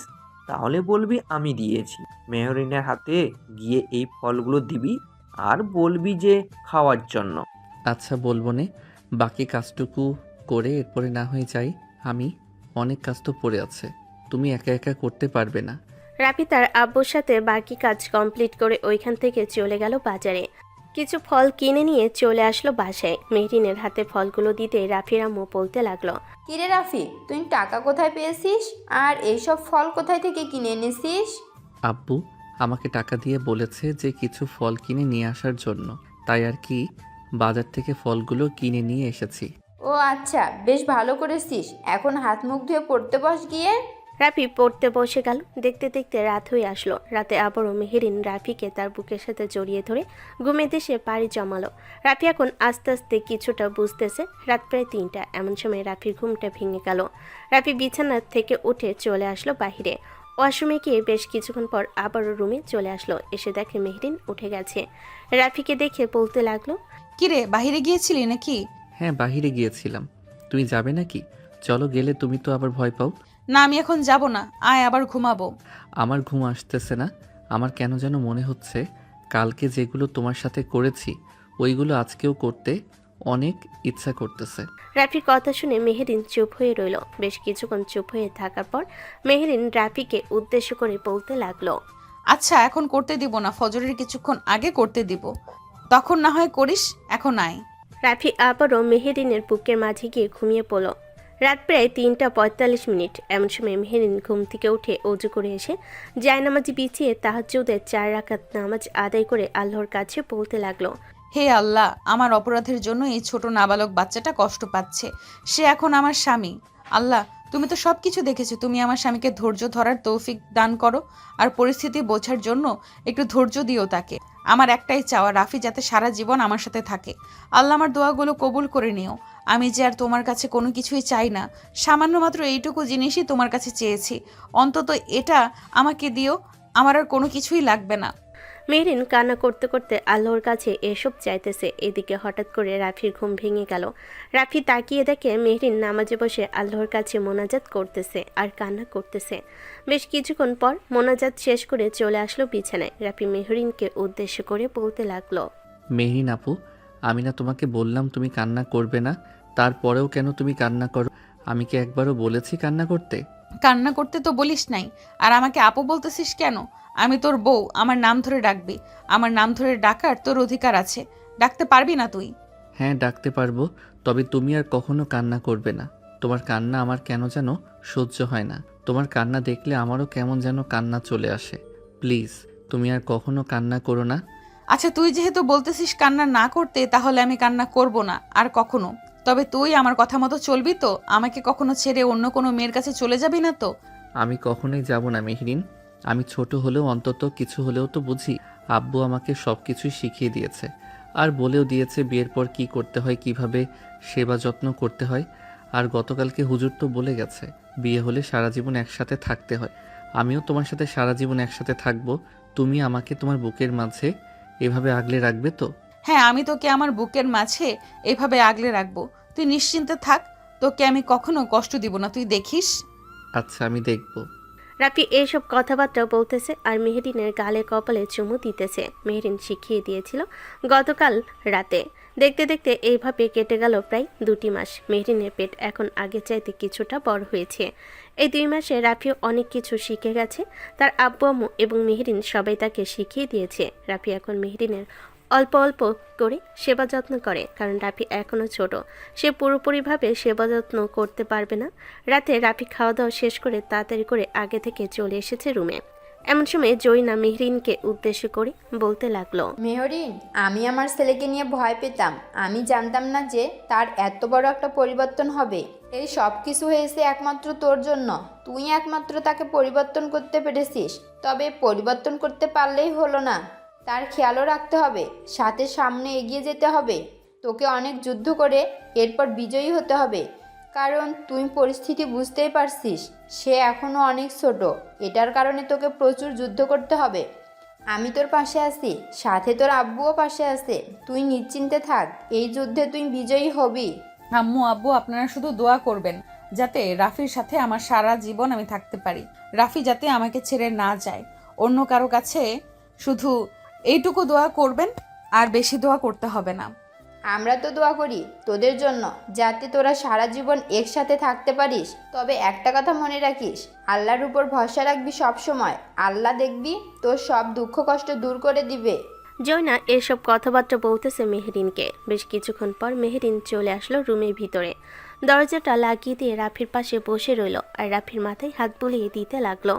তাহলে বলবি আমি দিয়েছি। মেহরিনের হাতে গিয়ে এই ফলগুলো দিবি আর বলবি যে খাওয়ার জন্য। আচ্ছা, বলবো নে। বাকি কাজটুকু করে এরপরে না হয়ে যাই, আমি অনেক কাজ তো পড়ে আছে, তুমি একা একা করতে পারবে না। রাফি তার আব্বুর সাথে বাকি কাজ কমপ্লিট করে ওইখান থেকে চলে গেল বাজারে। কিছু ফল কিনে নিয়ে চলে আসলো বাসায়। মেহরিনের হাতে ফলগুলো দিতে রাফির আম্মু বলতে লাগলো, কিরে রাফি, তুই টাকা কোথায় পেয়েছিস আর এইসব ফল কোথায় থেকে কিনে এনেছিস? আব্বু আমাকে টাকা দিয়ে বলেছে যে কিছু ফল কিনে নিয়ে আসার জন্য, তাই আর কি বাজার থেকে ফলগুলো কিনে নিয়ে এসেছি। ও আচ্ছা, বেশ ভালো করেছিস। এখন হাত মুখ ধুয়ে পড়তে বস গিয়ে। রাফি পড়তে বসে গেল। দেখতে দেখতে রাত হয়ে আসলো। রাতে আবারও মেহেরিন রাফিকে তার বুকের সাথে জড়িয়ে ধরে ঘুমের দেশে পাড়ি জমালো। রাফি এখন আস্তে আস্তে কিছুটা বুঝতেছে। রাত প্রায় 3টা। এমন সময় রাফির ঘুমটা ভেঙে গেল। রাফি বিছানা থেকে উঠে চলে আসলো বাহিরে। ওয়াশরুমে গিয়ে বেশ কিছুক্ষণ পর আবারও রুমে চলে আসলো। এসে দেখে মেহেরিন উঠে গেছে। রাফিকে দেখে বলতে লাগলো, কিরে বাহিরে গিয়েছিলি নাকি? হ্যাঁ, বাহিরে গিয়েছিলাম। তুমি যাবে নাকি? চলো, গেলে তুমি তো আবার ভয় পাও। না, আমি এখন যাব না, আয় আবার ঘুমাবো। আমার ঘুম আসতেছে না। আমার কেন যেন মনে হচ্ছে কালকে যেগুলো তোমার সাথে করেছি ওইগুলো আজকেও করতে অনেক ইচ্ছা করতেছে। রাফির কথা শুনে মেহেরিন চুপ হয়ে রইল। বেশ কিছুক্ষণ চুপ হয়ে থাকার পর মেহেরিন রাফিকে উদ্দেশ্য করে বলতে লাগলো, আচ্ছা এখন করতে দিব না, ফজরের কিছুক্ষণ আগে করতে দিব, তখন না হয় করিস, এখন আয়। রাফি আবারও মেহেরিনের বুকের মাঝে গিয়ে ঘুমিয়ে পড়ল। রাত প্রায় 3:45। এমন সময় মেহেরিন ঘুম থেকে উঠে অজু করে এসে জায়নামাজি বিছিয়ে তাহাজ্জুদের 4 রাকাত নামাজ আদায় করে আল্লাহর কাছে বলতে লাগলো, হে আল্লাহ, আমার অপরাধের জন্য এই ছোট নাবালক বাচ্চাটা কষ্ট পাচ্ছে। সে এখন আমার স্বামী। আল্লাহ, তুমি তো সব কিছু দেখেছো। তুমি আমার স্বামীকে ধৈর্য ধরার তৌফিক দান করো, আর পরিস্থিতি বোঝার জন্য একটু ধৈর্য দিও তাকে। আমার একটাই চাওয়া, রাফি যাতে সারা জীবন আমার সাথে থাকে। আল্লাহ, আমার দোয়াগুলো কবুল করে নিও। আমি যে আর তোমার কাছে কোনো কিছুই চাই না, সামান্য মাত্র এইটুকু জিনিসই তোমার কাছে চেয়েছি। অন্তত এটা আমাকে দিও, আমার আর কোনো কিছুই লাগবে না। মেহরিন কান্না করতে করতে আল্লাহর কাছে এসব চাইতেছে। এদিকে হঠাৎ করে রাফির ঘুম ভেঙে গেল। রাফি তাকিয়ে দেখে মেহরিন নামাজে বসে আল্লাহর কাছে মোনাজাত করতেছে আর কান্না করতেছে। বেশ কিছুক্ষণ পর মোনাজাত শেষ করে চলে আসলো বিছানায়। রাফি মেহরিনকে উদ্দেশ্য করে বলতে লাগলো, মেহরিন আপু, আমি না তোমাকে বললাম তুমি কান্না করবে না, তারপরেও কেন তুমি কান্না করো? আমি কি একবারও বলেছি কান্না করতে? কান্না করতে তো বলিস নাই, আর আমাকে আপু বলতেছিস কেন? আমি তোর বউ, আমার নাম ধরে ডাকবি। আমার নাম ধরে ডাকার তোর অধিকার আছে, ডাকতে পারবি না তুই? হ্যাঁ, ডাকতে পারবো, তবে তুমি আর কখনো কান্না করবে না। তোমার কান্না আমার কেন যেন সহ্য হয় না। তোমার কান্না দেখলে আমারও কেমন যেন কান্না চলে আসে। প্লিজ, তুমি আর কখনো কান্না করো না। আচ্ছা, তুই যেহেতু বলতেছিস কান্না না করতে, তাহলে আমি কান্না করব না আর কখনো। তবে তুই আমার কথা মতো চলবি তো? আমাকে কখনো ছেড়ে অন্য কোনো মেয়ের কাছে চলে যাবি না তো? আমি কখনোই যাব না মেহরিন। আমি ছোট হলেও অন্তত কিছু হলেও তো বুঝি। আব্বু আমাকে সব কিছুই শিখিয়ে দিয়েছে, আর বলেও দিয়েছে বিয়ের পর কি করতে হয়, কিভাবে সেবা যত্ন করতে হয়। আর গতকালকে হুজুর তো বলে গেছে বিয়ে হলে সারা জীবন একসাথে থাকতে হয়। আমিও তোমার সাথে সারা জীবন একসাথে থাকবো। তুমি আমাকে তোমার বুকের মাঝে এভাবে আগলে রাখবে তো? হ্যাঁ, আমি তোকে আমার বুকের মাঝে এভাবে আগলে রাখবো। তুই নিশ্চিন্তে থাক, তোকে আমি কখনো কষ্ট দিব না, তুই দেখিস। আচ্ছা, আমি দেখব। রাফি এইসব কথাবার্তা বলতেছে আর মেহরিনের গালে কপালে চুমু দিতেছে। মেহরিন শিখিয়ে দিয়েছিল গতকাল রাতে। দেখতে দেখতে এইভাবে কেটে গেল প্রায় 2 মাস। মেহরিনের পেট এখন আগের চাইতে কিছুটা বড় হয়েছে। এই 2 মাসে রাফিও অনেক কিছু শিখে গেছে। তার আব্বু আম্মু এবং মেহরিন সবাই তাকে শিখিয়ে দিয়েছে। রাফি এখন মেহরিনের অল্প অল্প করে সেবা যত্ন করে, কারণ রাফি এখনও ছোট। সে পুরোপুরিভাবে সেবা যত্ন করতে পারবে না। রাতে রাফি খাওয়া দাওয়া শেষ করে তাড়াতাড়ি করে আগে থেকে চলে এসেছে রুমে। এমন সময় জয়না মেহরিনকে উদ্দেশ্য করে বলতে লাগলো, মেহরিন, আমি আমার ছেলেকে নিয়ে ভয় পেতাম। আমি জানতাম না যে তার এত বড় একটা পরিবর্তন হবে। এই সব কিছু হয়েছে একমাত্র তোর জন্য। তুই একমাত্র তাকে পরিবর্তন করতে পেরেছিস। তবে পরিবর্তন করতে পারলেই হলো না, তার খেয়ালও রাখতে হবে, সাথে সামনে এগিয়ে যেতে হবে। তোকে অনেক যুদ্ধ করে এরপর বিজয়ী হতে হবে, কারণ তুই পরিস্থিতি বুঝতেই পারছিস সে এখনও অনেক ছোট। এটার কারণে তোকে প্রচুর যুদ্ধ করতে হবে। আমি তোর পাশে আছি, সাথে তোর আব্বুও পাশে আছে। তুই নিশ্চিন্তে থাক, এই যুদ্ধে তুই বিজয়ী হবি। আম্মু আব্বু, আপনারা শুধু দোয়া করবেন যাতে রাফির সাথে আমার সারা জীবন আমি থাকতে পারি। রাফি যাতে আমাকে ছেড়ে না যায় অন্য কারো কাছে। শুধু এইটুকু দোয়া করবেন, আর বেশি দোয়া করতে হবে না। আমরা তো দোয়া করি তোদের জন্য, যাতে তোরা সারা জীবন একসাথে থাকতে পারিস। তবে একটা কথা মনে রাখিস, আল্লাহর উপর ভরসা রাখবি সব সময়। আল্লাহ দেখবি তোর সব দুঃখ কষ্ট দূর করে দিবে। জয়না এসব কথাবার্তা বলতেছে মেহরিনকে। বেশ কিছুক্ষণ পর মেহরিন চলে আসলো রুমের ভিতরে। দরজাটা লাগিয়ে দিয়ে রাফির পাশে বসে রইল আর রাফির মাথায় হাত বুলিয়ে দিতে লাগলো।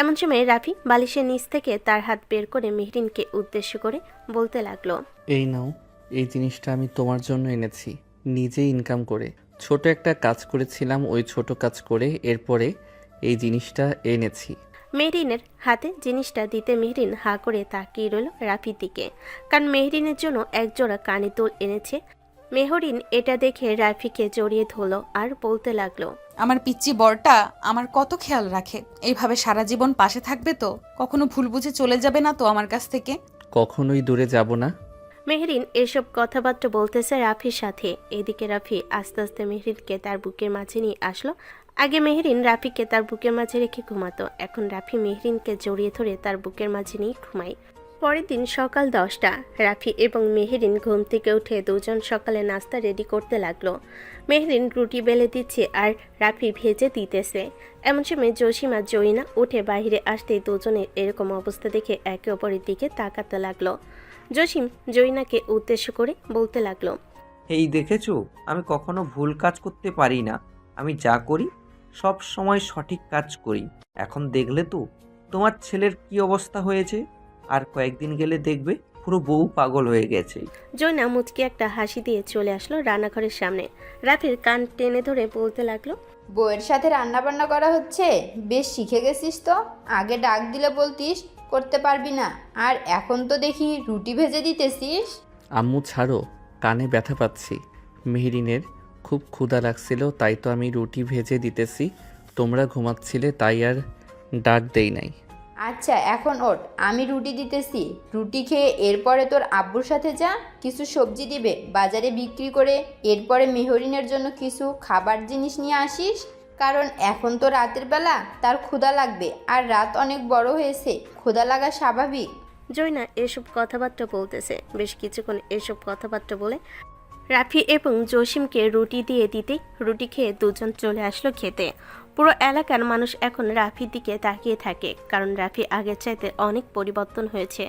এমন সময় রাফি বালিশের নিচ থেকে তার হাত বের করে মেহরিনকে উদ্দেশ্য করে বলতে লাগলো, এই নাও, এই জিনিসটা আমি তোমার জন্য এনেছি, নিজেই ইনকাম করে। ছোট একটা কাজ করেছিলাম, ওই ছোট কাজ করে এরপরে এই জিনিসটা এনেছি। মেহরিনের হাতে জিনিসটা দিতে মেহরিন হা করে তাকিয়ে রইল রাফির দিকে, কারণ মেহরিনের জন্য একজোড়া কানের দুল এনেছে। মেহরিন এটা দেখে রাফিকে জড়িয়ে ধরল আর বলতে লাগলো, আমার পিচ্চি বরটা আমার কত খেয়াল রাখে। এইভাবে সারা জীবন পাশে থাকবে তো? কখনো ভুল বুঝে চলে যাবে না তো আমার কাছ থেকে? কখনোই দূরে যাব না। মেহরিন এসব কথাবার্তা বলতেছে রাফির সাথে। এদিকে রাফি আস্তে আস্তে মেহরিনকে তার বুকের মাঝে নিয়ে আসলো। আগে মেহরিন রাফিকে তার বুকের মাঝে রেখে ঘুমাতো, এখন রাফি মেহরিনকে জড়িয়ে ধরে তার বুকের মাঝে নিয়ে ঘুমায়। পরের দিন সকাল 10টা। রাফি এবং মেহরিন ঘুম থেকে উঠে দুজন সকালে নাস্তা রেডি করতে লাগলো। মেহরিন রুটি বেলে দিচ্ছে আর রাফি ভেজে দিতেছে। এমন সময় জসিম আর জয়িনা উঠে বাইরে আসতেই দুজনের এরকম অবস্থা দেখে একে অপরের দিকে তাকাতে লাগলো। জসিম জয়িনাকে উদ্দেশ্য করে বলতে লাগলো, এই দেখেছো, আমি কখনো ভুল কাজ করতে পারি না। আমি যা করি সব সময় সঠিক কাজ করি। এখন দেখলে তো তোমার ছেলের কি অবস্থা হয়েছে। আর কয়েকদিন গেলে দেখবে পুরো বউ পাগল হয়ে গেছে। জয়িনা মুচকি একটা হাসি দিয়ে চলে আসলো রান্নাঘরের সামনে। রাফির কান টেনে ধরে বলতে লাগলো, বউয়ের সাথে রান্না বান্না করা হচ্ছে, বেশ শিখে গেছিস তো। আগে ডাক দিলে বলতিস করতে পারবি না, আর এখন তো দেখি রুটি ভেজে দিতেছিস। আম্মু ছাড়ো, কানে ব্যথা পাচ্ছি। মেহরিনের খুব ক্ষুধা লাগছিল, তাই তো আমি রুটি ভেজে দিতেছি। তোমরা ঘুমাচ্ছিলে তাই আর ডাক দেই নাই। আচ্ছা এখন ওঠ, আমি রুটি দিতেছি। রুটি খেয়ে এরপরে তোর আব্বুর সাথে যা, কিছু সবজি দিবে বাজারে বিক্রি করে। এরপরে মেহরিনের জন্য কিছু খাবার জিনিস নিয়ে আসিস, কারণ এখন তো রাতের বেলা তার ক্ষুধা লাগবে, আর রাত অনেক বড় হয়েছে, ক্ষুধা লাগা স্বাভাবিক। জয়িনা এসব কথাবার্তা বলতেছে। বেশ কিছুক্ষণ এসব কথাবার্তা বলে রাফি এবং জসিমকে রুটি দিয়ে দিতে রুটি খেয়ে দুজন চলে আসলো খেতে। পুরো এলাকার মানুষ এখন রাফির দিকে তাকিয়ে থাকে, কারণ রাফি আগের চাইতে অনেক পরিবর্তন হয়েছে।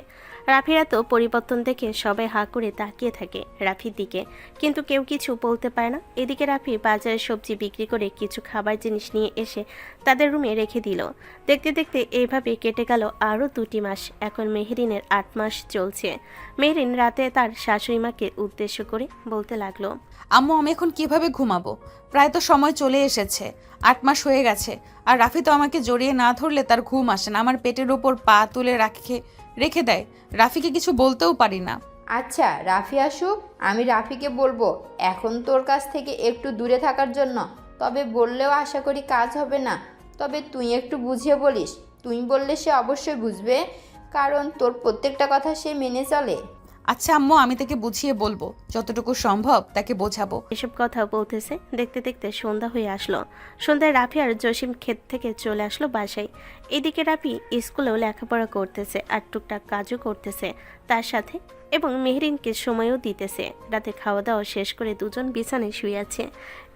রাফির এত পরিবর্তন দেখে সবাই হা করে তাকিয়ে থাকে রাফির দিকে, কিন্তু কেউ কিছু বলতে পারে না। এদিকে রাফি বাজারে সবজি বিক্রি করে কিছু খাবার জিনিস নিয়ে এসে তাদের রুমে রেখে দিল। দেখতে দেখতে এইভাবে কেটে গেল আরও 2টি মাস। এখন মেহরিনের 8 মাস চলছে। মেহরিন রাতে তার শাশুড়ি মাকে উদ্দেশ্য করে বলতে লাগলো, আম্মু আমি এখন কিভাবে ঘুমাবো? প্রায় তো সময় চলে এসেছে, 8 মাস হয়ে গেছে। আর রাফি তো আমাকে জড়িয়ে না ধরলে তার ঘুম আসে না, আমার পেটের ওপর পা তুলে রেখে দেয়। রাফিকে কিছু বলতেও পারি না। আচ্ছা রাফি আসুক, আমি রাফিকে বলবো এখন তোর কাছ থেকে একটু দূরে থাকার জন্য। তবে বললেও আশা করি কাজ হবে না। তবে তুই একটু বুঝিয়ে বলিস। তুই বললে সে অবশ্যই বুঝবে, কারণ তোর প্রত্যেকটা কথা সে মেনে চলে। আচ্ছা আম্মু, আমি তাকে বুঝিয়ে বলবো, যতটুকু সম্ভব তাকে বোঝাবো। এসব কথা বলতেছে দেখতে দেখতে সন্ধ্যা হয়ে আসলো। সন্ধ্যায় রাফি আর জসিম ক্ষেত থেকে চলে আসলো বাসায়। এদিকে রাফি স্কুলেও লেখাপড়া করতেছে আর টুকটাক কাজও করতেছে তার সাথে, এবং মেহরিনকে সময়ও দিতেছে। রাতে খাওয়া দাওয়া শেষ করে দুজন বিছানায় শুয়ে আছে।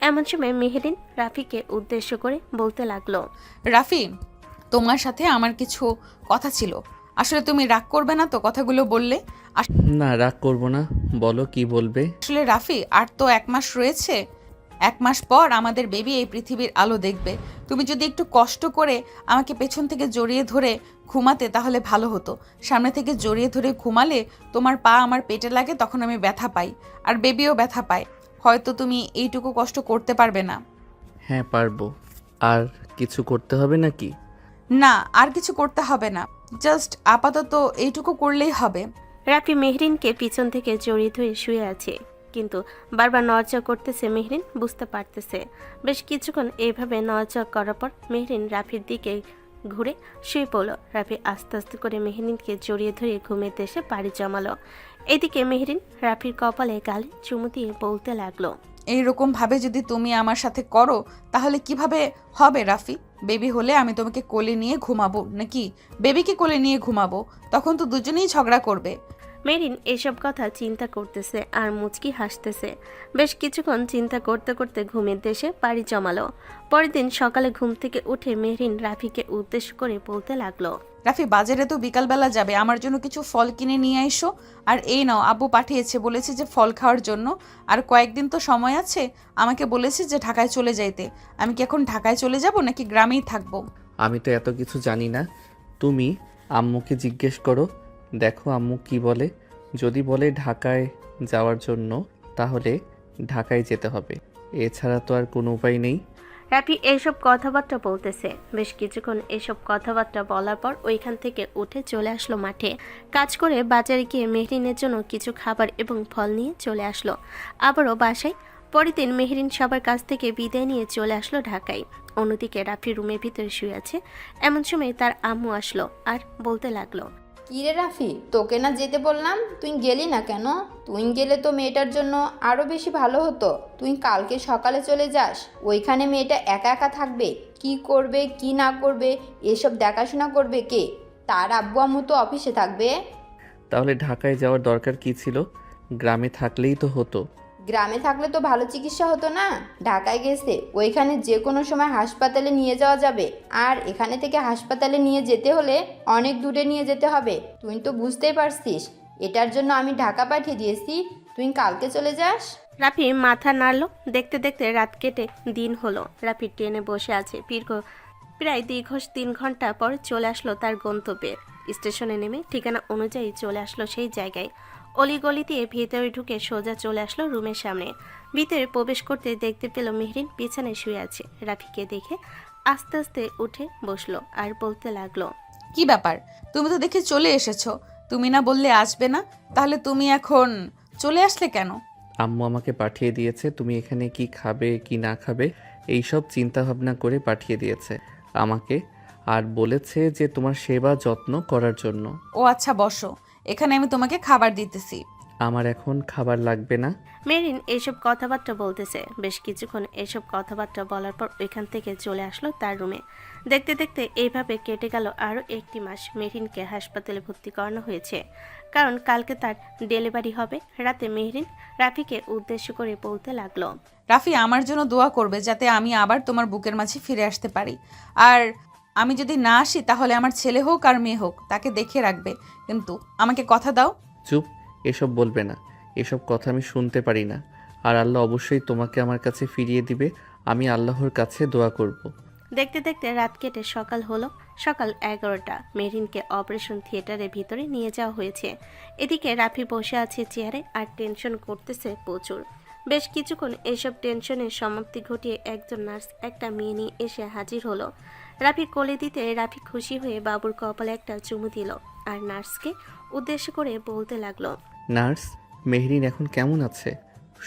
এমন সময় মেহরিন রাফিকে উদ্দেশ্য করে বলতে লাগলো, রাফি, তোমার সাথে আমার কিছু কথা ছিল। আসলে তুমি রাগ করবে না তো কথাগুলো বললে? না, রাগ করব না, বলো কি বলবে। আসলে রাফি, আর তো 1 মাস রয়েছে। 1 মাস পর আমাদের বেবি এই পৃথিবীর আলো দেখবে। তুমি যদি একটু কষ্ট করে আমাকে পেছন থেকে জড়িয়ে ধরে ঘুমাতে তাহলে ভালো হতো। সামনে থেকে জড়িয়ে ধরে ঘুমালে তোমার পা আমার পেটে লাগে, তখন আমি ব্যথা পাই, আর বেবিও ব্যথা পায়। হয়তো তুমি এইটুকু কষ্ট করতে পারবে না। হ্যাঁ পারবো। আর কিছু করতে হবে নাকি? না, আর কিছু করতে হবে না, জাস্ট আপাতত এইটুকু করলেই হবে। রাফি মেহরিনকে পিছন থেকে জড়িয়ে ধরে শুয়ে আছে, কিন্তু বারবার নড়াচড়া করতেছে। মেহরিন বুঝতে পারতেছে। বেশ কিছুক্ষণ এইভাবে নড়াচড়া করার পর মেহরিন রাফির দিকে ঘুরে শুয়ে পড়ল। রাফি আস্তে আস্তে করে মেহরিনকে জড়িয়ে ধরে ঘুমের দেশে পাড়ি জমালো। এদিকে মেহরিন রাফির কপালে গালে চুমু দিয়ে বলতে লাগলো, এইরকম ভাবে যদি তুমি আমার সাথে করো তাহলে কিভাবে হবে রাফি? বেবি হলে আমি তোমাকে কোলে নিয়ে ঘুমাবো নাকি বেবিকে কোলে নিয়ে ঘুমাবো? তখন তো দুজনেই ঝগড়া করবে। মেহরিন এসব কথা চিন্তা করতেছে আর মুচকি হাসতেছে। বেশ কিছুক্ষণ চিন্তা করতে করতে ঘুমের দেশে পাড়ি জমালো। পরের দিন সকালে ঘুম থেকে উঠে মেহরিন রাফিকে উদ্দেশ্য করে বলতে লাগলো, রাফি, বাজারে তো বিকালবেলা যাবে, আমার জন্য কিছু ফল কিনে নিয়ে এসো। আর এই নাও, আব্বু পাঠিয়েছে, বলেছে যে ফল খাওয়ার জন্য। আর কয়েকদিন তো সময় আছে, আমাকে বলেছে যে ঢাকায় চলে যাইতে। আমি কি এখন ঢাকায় চলে যাব নাকি গ্রামেই থাকবো? আমি তো এত কিছু জানি না, তুমি আম্মুকে জিজ্ঞেস করো, দেখো আম্মু কি বলে। যদি বলে ঢাকায় যাওয়ার জন্য, তাহলে ঢাকায় যেতে হবে, এছাড়া তো আর কোনো উপায় নেই। রাফি এইসব কথাবার্তা বলতেছে। বেশ কিছুক্ষণ এসব কথাবার্তা বলার পর ওইখান থেকে উঠে চলে আসলো মাঠে। কাজ করে বাজারে গিয়ে মেহরিনের জন্য কিছু খাবার এবং ফল নিয়ে চলে আসলো আবারও বাসায়। পরের দিন মেহরিন সবার কাছ থেকে বিদায় নিয়ে চলে আসলো ঢাকায়। অন্যদিকে রাফি রুমের ভিতরে শুয়ে আছে। এমন সময় তার আম্মু আসলো আর বলতে লাগলো, কী রে রাফি, তোকে না যেতে বললাম, তুই গেলি না কেন? তুই গেলে তো মেয়েটার জন্য আরও বেশি ভালো হতো। তুই কালকে সকালে চলে যাস, ওইখানে মেয়েটা একা একা থাকবে। কি করবে কি না করবে এসব দেখাশোনা করবে কে? তার আব্বু আম্মু তো অফিসে থাকবে। তাহলে ঢাকায় যাওয়ার দরকার কি ছিল? গ্রামে থাকলেই তো হতো। গ্রামে থাকলে তো ভালো চিকিৎসা হতো না? ঢাকায় গেছে, ওইখানে যে কোনো সময় হাসপাতালে নিয়ে যাওয়া যাবে। আর এখানে থেকে হাসপাতালে নিয়ে যেতে হলে অনেক দূরে নিয়ে যেতে হবে। তুই তো বুঝতেই পারছিস, এটার জন্য আমি ঢাকা পাঠিয়ে দিয়েছি। তুই কালকে চলে যাস। রাফি মাথা নাড়লো। দেখতে দেখতে রাত কেটে দিন হলো। রাফি ট্রেনে বসে আছে। প্রায় দীর্ঘ 3 ঘন্টা পর চলে আসলো তার গন্তব্যে। স্টেশনে নেমে ঠিকানা অনুযায়ী চলে আসলো সেই জায়গায়। অলিগলি দিয়ে ভিতরে ঢুকে সোজা চলে আসলো রুমের সামনে। ভিতরে প্রবেশ করতে দেখতে পেল মেহরিন বিছানায় শুয়ে আছে। রাফিকে দেখে আস্তে আস্তে উঠে বসলো আর বলতে লাগলো, কি ব্যাপার, তুমি তো দেখে চলে এসেছো। তুমি না বললে আসবে না, তাহলে তুমি এখন চলে আসলে কেন? আম্মু আমাকে পাঠিয়ে দিয়েছে তুমি এখানে কি খাবে কি না খাবে এইসব চিন্তা ভাবনা করে পাঠিয়ে দিয়েছে আমাকে, আর বলেছে যে তোমার সেবা যত্ন করার জন্য। ও আচ্ছা, বসো, এখানে আমি তোমাকে খাবার দিতেছি। আমার এখন খাবার লাগবে না। মেহরিন এইসব কথাবার্তা বলতেছে। বেশ কিছুক্ষণ এইসব কথাবার্তা বলার পর ওইখান থেকে চলে আসলো তার রুমে। দেখতে দেখতে এইভাবে কেটে গেল আরও 1টি মাস। মেহরিনকে হাসপাতালে ভর্তি করানো হয়েছে, কারণ কালকে তার ডেলিভারি হবে। রাতে মেহরিন রাফিকে উদ্দেশ্য করে বলতে লাগলো, রাফি, আমার জন্য দোয়া করবে যাতে আমি আবার তোমার বুকের মাঝে ফিরে আসতে পারি। আর আমি যদি না আসি তাহলে আমার ছেলে হোক আর মেয়ে হোক তাকে দেখে রাখবে, কিন্তু আমাকে কথা দাও। চুপ, এসব বলবে না, এসব কথা আমি শুনতে পারি না। আর আল্লাহ অবশ্যই তোমাকে আমার কাছে ফিরিয়ে দিবে, আমি আল্লাহর কাছে দোয়া করব। দেখতে দেখতে রাত কেটে সকাল হলো। সকাল 11টা। মেহরিনকে অপারেশন থিয়েটারের ভিতরে নিয়ে যাওয়া হয়েছে। এদিকে রাফি বসে আছে চেয়ারে আর টেনশন করতেছে প্রচুর। বেশ কিছুক্ষণ এইসব টেনশনের সমাপ্তি ঘটিয়ে একজন নার্স একটা মেয়ে নিয়ে এসে হাজির হলো। রাফি কোলে দিতে রাফি খুশি হয়ে বাবুর কপালে একটা চুমু দিল আর নার্সকে উদ্দেশ্য করে বলতে লাগলো, নার্স, মেহরিন এখন কেমন আছে?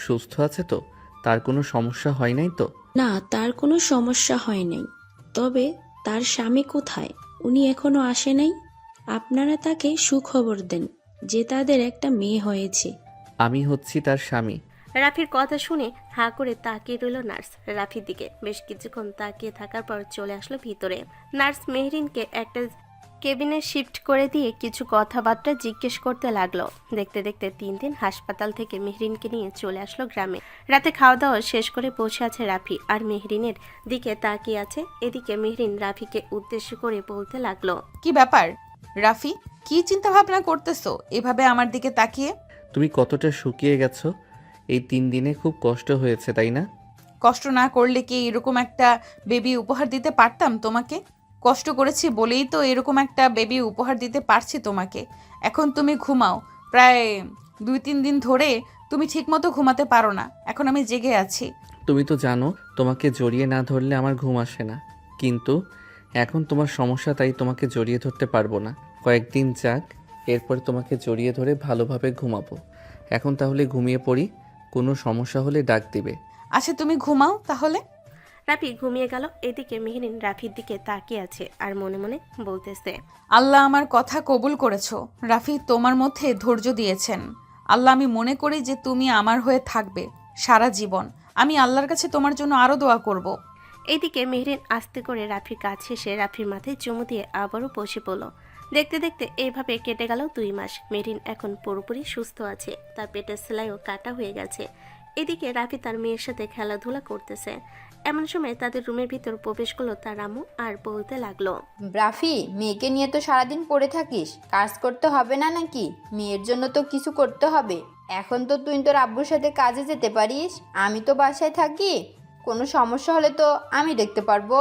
সুস্থ আছে তো? তার কোনো সমস্যা হয় নাই তো? না, তার কোনো সমস্যা হয় নাই। তবে তার স্বামী কোথায়? উনি এখনো আসে নাই। আপনারা তাকে সুখবর দেন যে তাদের একটা মেয়ে হয়েছে। আমি হচ্ছি তার স্বামী। রাফির কথা শুনে হাঁ করে তাকিয়ে রইল নার্স রাফির দিকে। বেশ কিছুক্ষণ তাকিয়ে থাকার পর চলে আসলো ভিতরে। নার্স মেহরিনকে একটা কেবিনে শিফট করে দিয়ে কিছু কথাবার্তা জিজ্ঞেস করতে লাগলো। দেখতে দেখতে 3 দিন হাসপাতাল থেকে মেহরিনকে নিয়ে চলে আসলো গ্রামে। রাতে খাওয়া দাওয়া শেষ করে বসে আছে রাফি আর মেহরিনের দিকে তাকিয়ে আছে। এদিকে মেহরিন রাফিকে উদ্দেশ্য করে বলতে লাগলো, কি ব্যাপার রাফি, কি চিন্তা ভাবনা করতেছো এভাবে আমার দিকে তাকিয়ে? তুমি কতটা শুকিয়ে গেছো, এই 3 দিনে খুব কষ্ট হয়েছে তাই না? কষ্ট না করলে কি এরকম একটা বেবি উপহার দিতে পারতাম তোমাকে? কষ্ট করেছি বলেই তো এরকম একটা বেবি উপহার দিতে পারছি তোমাকে। এখন তুমি ঘুমাও। প্রায় 2-3 দিন ধরে তুমি ঠিকমতো ঘুমাতে পারো না, এখন আমি জেগে আছি। তুমি তো জানো তোমাকে জড়িয়ে না ধরলে আমার ঘুম আসে না, কিন্তু এখন তোমার সমস্যা তাই তোমাকে জড়িয়ে ধরতে পারবো না। কয়েকদিন যাক, এরপর তোমাকে জড়িয়ে ধরে ভালোভাবে ঘুমাবো। এখন তাহলে ঘুমিয়ে পড়ি, কোনো সমস্যা হলে ডাক দিবে। আচ্ছা, তুমি ঘুমাও তাহলে। রাফি ঘুমিয়ে গেল। এদিকে মেহরিন রাফির দিকে তাকিয়ে আছে আর মনে মনে বলতেছে, আল্লাহ আমার কথা কবুল করেছো। রাফি, তোমার মধ্যে ধৈর্য দিয়েছেন আল্লাহ। আমি মনে করি যে তুমি আমার হয়ে থাকবে সারা জীবন। আমি আল্লাহর কাছে তোমার জন্য আরো দোয়া করব। এইদিকে মেহরিন আস্তে করে রাফির কাছে এসে রাফির মাথায় চুমু দিয়ে আবারও বসে পড়ল। দেখতে দেখতে এইভাবে কেটে গেল 2 মাস। মেহরিন এখন পুরোপুরি সুস্থ আছে। তার পেটের সেলাইও কাটা হয়ে গেছে। এদিকে রাফি তার মেয়ের সাথে খেলাধুলা করতেছে। এমন সময় তাদের রুমের ভিতর প্রবেশ করলো তার আম্মু আর বলতে লাগলো, রাফি, মেয়েকে নিয়ে তো সারাদিন পড়ে থাকিস, কাজ করতে হবে না নাকি? মেয়ের জন্য তো কিছু করতে হবে। এখন তো তুই তোর আব্বুর সাথে কাজে যেতে পারিস, আমি তো বাসায় থাকি। কোনো সমস্যা হলে তো আমি দেখতে পারবো।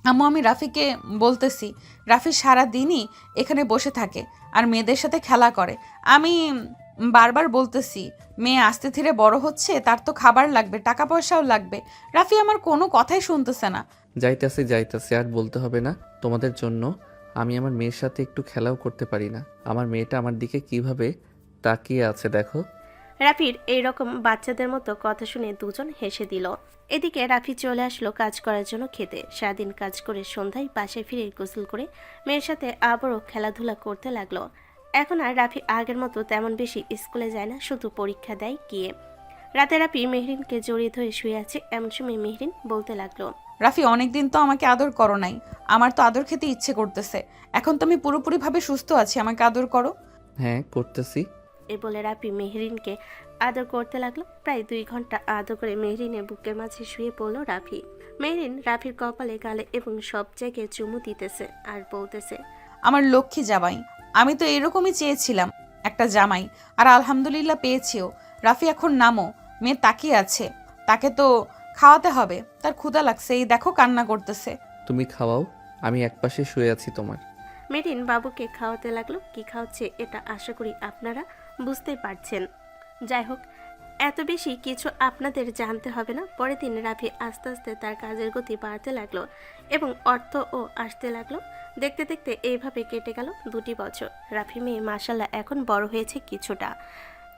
আম্মু, আমি রাফিকে বলতেছি, রাফি সারা দিনই এখানে বসে থাকে আর মেয়েদের সাথে খেলা করে। আমি বারবার বলতেছি, মেয়ে আস্তে ধীরে বড় হচ্ছে, তার তো খাবার লাগবে, টাকা পয়সাও লাগবে। রাফি আমার কোনো কথাই শুনতেছে না। যাইতাছি, আর বলতে হবে না। তোমাদের জন্য আমি আমার মেয়ের সাথে একটু খেলাও করতে পারি না। আমার মেয়েটা আমার দিকে কিভাবে তাকিয়ে আছে দেখো। রাফির এইরকম বাচ্চাদের মতো কথা শুনে দুজন হেসে দিল। এদিকে রাফি চলে আসলো কাজ করার জন্য খেতে। সারাদিন কাজ করে সন্ধ্যায় বাসায় ফিরে গোসল করে মেয়ের সাথে আবারও খেলাধুলা করতে লাগলো। এখন আর রাফি আগের মতো তেমন বেশি স্কুলে যায় না, শুধু পরীক্ষা দেয় গিয়ে। রাতে রাফি মেহরিনকে জড়িয়ে ধরে শুয়ে আছে। এমন সময় মেহরিন বলতে লাগলো, রাফি, অনেকদিন তো আমাকে আদর করো নাই, আমার তো আদর খেতে ইচ্ছে করতেছে। এখন তো আমি পুরোপুরিভাবে সুস্থ আছি, আমাকে আদর করো। হ্যাঁ করতেছি। এ বলে রাফি মেহরিনকে আদর করতে লাগলো। প্রায় 2 ঘন্টা আদর করে মেহরিনের বুকের মাঝে শুয়ে পড়লো রাফি। মেহরিন রাফির কপালে, গালে এবং সব জায়গায় চুমু দিতেছে আর বলতেছে, আমার লক্ষ্মী জামাই, আমি তো এরকমই চেয়েছিলাম একটা জামাই, আর আলহামদুলিল্লাহ পেয়েছিও। রাফি এখন নামো, মেয়ে তাকিয়ে আছে, তাকে তো খাওয়াতে হবে, তার ক্ষুধা লাগছে, এই দেখো কান্না করতেছে। তুমি খাওয়াও, আমি একপাশে শুয়ে আছি তোমার। মেহরিন বাবুকে খাওয়াতে লাগলো। কি খাওয়াচ্ছে এটা আশা করি আপনারা বুঝতে পারছেন। যাই হোক, এত বেশি কিছু আপনাদের জানতে হবে না। পরের দিন রাফি আস্তে আস্তে তার কাজের গতি বাড়তে লাগলো এবং অর্থও আসতে লাগলো। দেখতে দেখতে এইভাবে কেটে গেল 2টি বছর। রাফি মেয়ে মাশাল্লাহ এখন বড় হয়েছে কিছুটা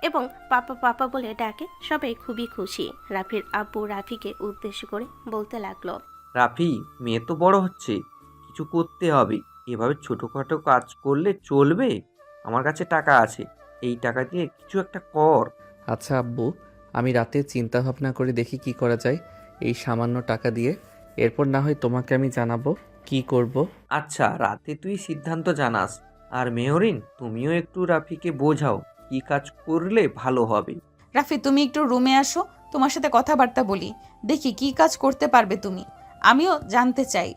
এবং পাপা পাপা বলে ডাকে। সবাই খুবই খুশি। রাফির আব্বু রাফিকে উদ্দেশ্য করে বলতে লাগলো, রাফি, মেয়ে তো বড় হচ্ছে, কিছু করতে হবে। এভাবে ছোটোখাটো কাজ করলে চলবে? আমার কাছে টাকা আছে, এই টাকা দিয়ে কিছু একটা কর। আচ্ছা আব্বু, আমি রাতে চিন্তা ভাবনা করে দেখি কি করা যায় এই সামান্য টাকা দিয়ে। এরপর না হয় তোমাকে আমি জানাবো কি করব। আচ্ছা, রাতে তুই সিদ্ধান্ত জানাস। আর মেহরিন, তুমিও একটু রাফিকে বোঝাও কি কাজ করলে ভালো হবে। রাফি, তুমি একটু রুমে আসো, তোমার সাথে কথাবার্তা বলি, দেখি কি কাজ করতে পারবে তুমি, আমিও জানতে চাই।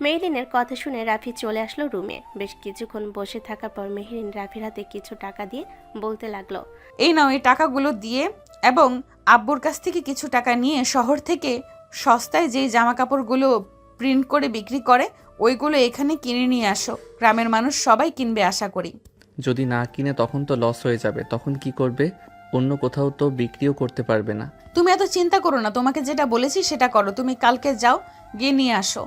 মেহরিনের কথা শুনে রাফি চলে আসলো রুমে। বেশ কিছুক্ষণ বসে থাকার পর মেহরিন রাফির হাতে কিছু টাকা দিয়ে বলতে লাগলো, এই নাও, এই টাকাগুলো দিয়ে এবং আব্বুর কাছ থেকে কিছু টাকা নিয়ে শহর থেকে সস্তায় যেই জামা কাপড়গুলো প্রিন্ট করে বিক্রি করে ওইগুলো এখানে কিনে নিয়ে আসো। গ্রামের মানুষ সবাই কিনবে আশা করি। যদি না কিনে তখন তো লস হয়ে যাবে, তখন কি করবে? অন্য কোথাও তো বিক্রিও করতে পারবে না। তুমি এত চিন্তা করো না, তোমাকে যেটা বলেছি সেটা করো। তুমি কালকে যাও, গিয়ে নিয়ে আসো।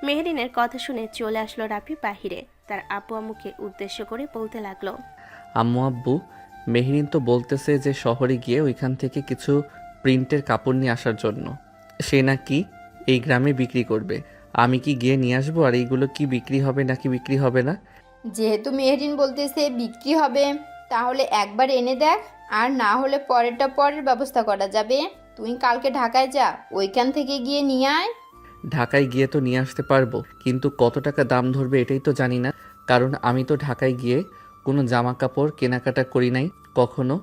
মেহরিনের কথা শুনে চলে আসলো রাফি বাহিরে। তার আব্বু আম্মুকে উদ্দেশ্য করে বলতে লাগলো, আম্মু আব্বু, মেহরিন তো বলতেছে যে শহরে গিয়ে ওইখান থেকে কিছু প্রিন্টের কাপড় নিয়ে আসার জন্য। সে নাকি এই গ্রামে বিক্রি করবে। আমি কি গিয়ে নিয়ে আসবো? আর এইগুলো কি বিক্রি হবে নাকি বিক্রি হবে না? যেহেতু মেহরিন বলতেছে বিক্রি হবে, তাহলে একবার এনে দেখ, আর না হলে পরেরটা পরের ব্যবস্থা করা যাবে। তুই কালকে ঢাকায় যা, ওইখান থেকে গিয়ে নিয়ে আয়। ঢাকায় গিয়ে তো নিয়ে আসতে পারবো, কিন্তু কত টাকা দাম ধরবে এটাই তো জানি না। কারণ আমি তো ঢাকায় গিয়ে কোনো জামা কাপড় কেনাকাটা করি নাই কখনো।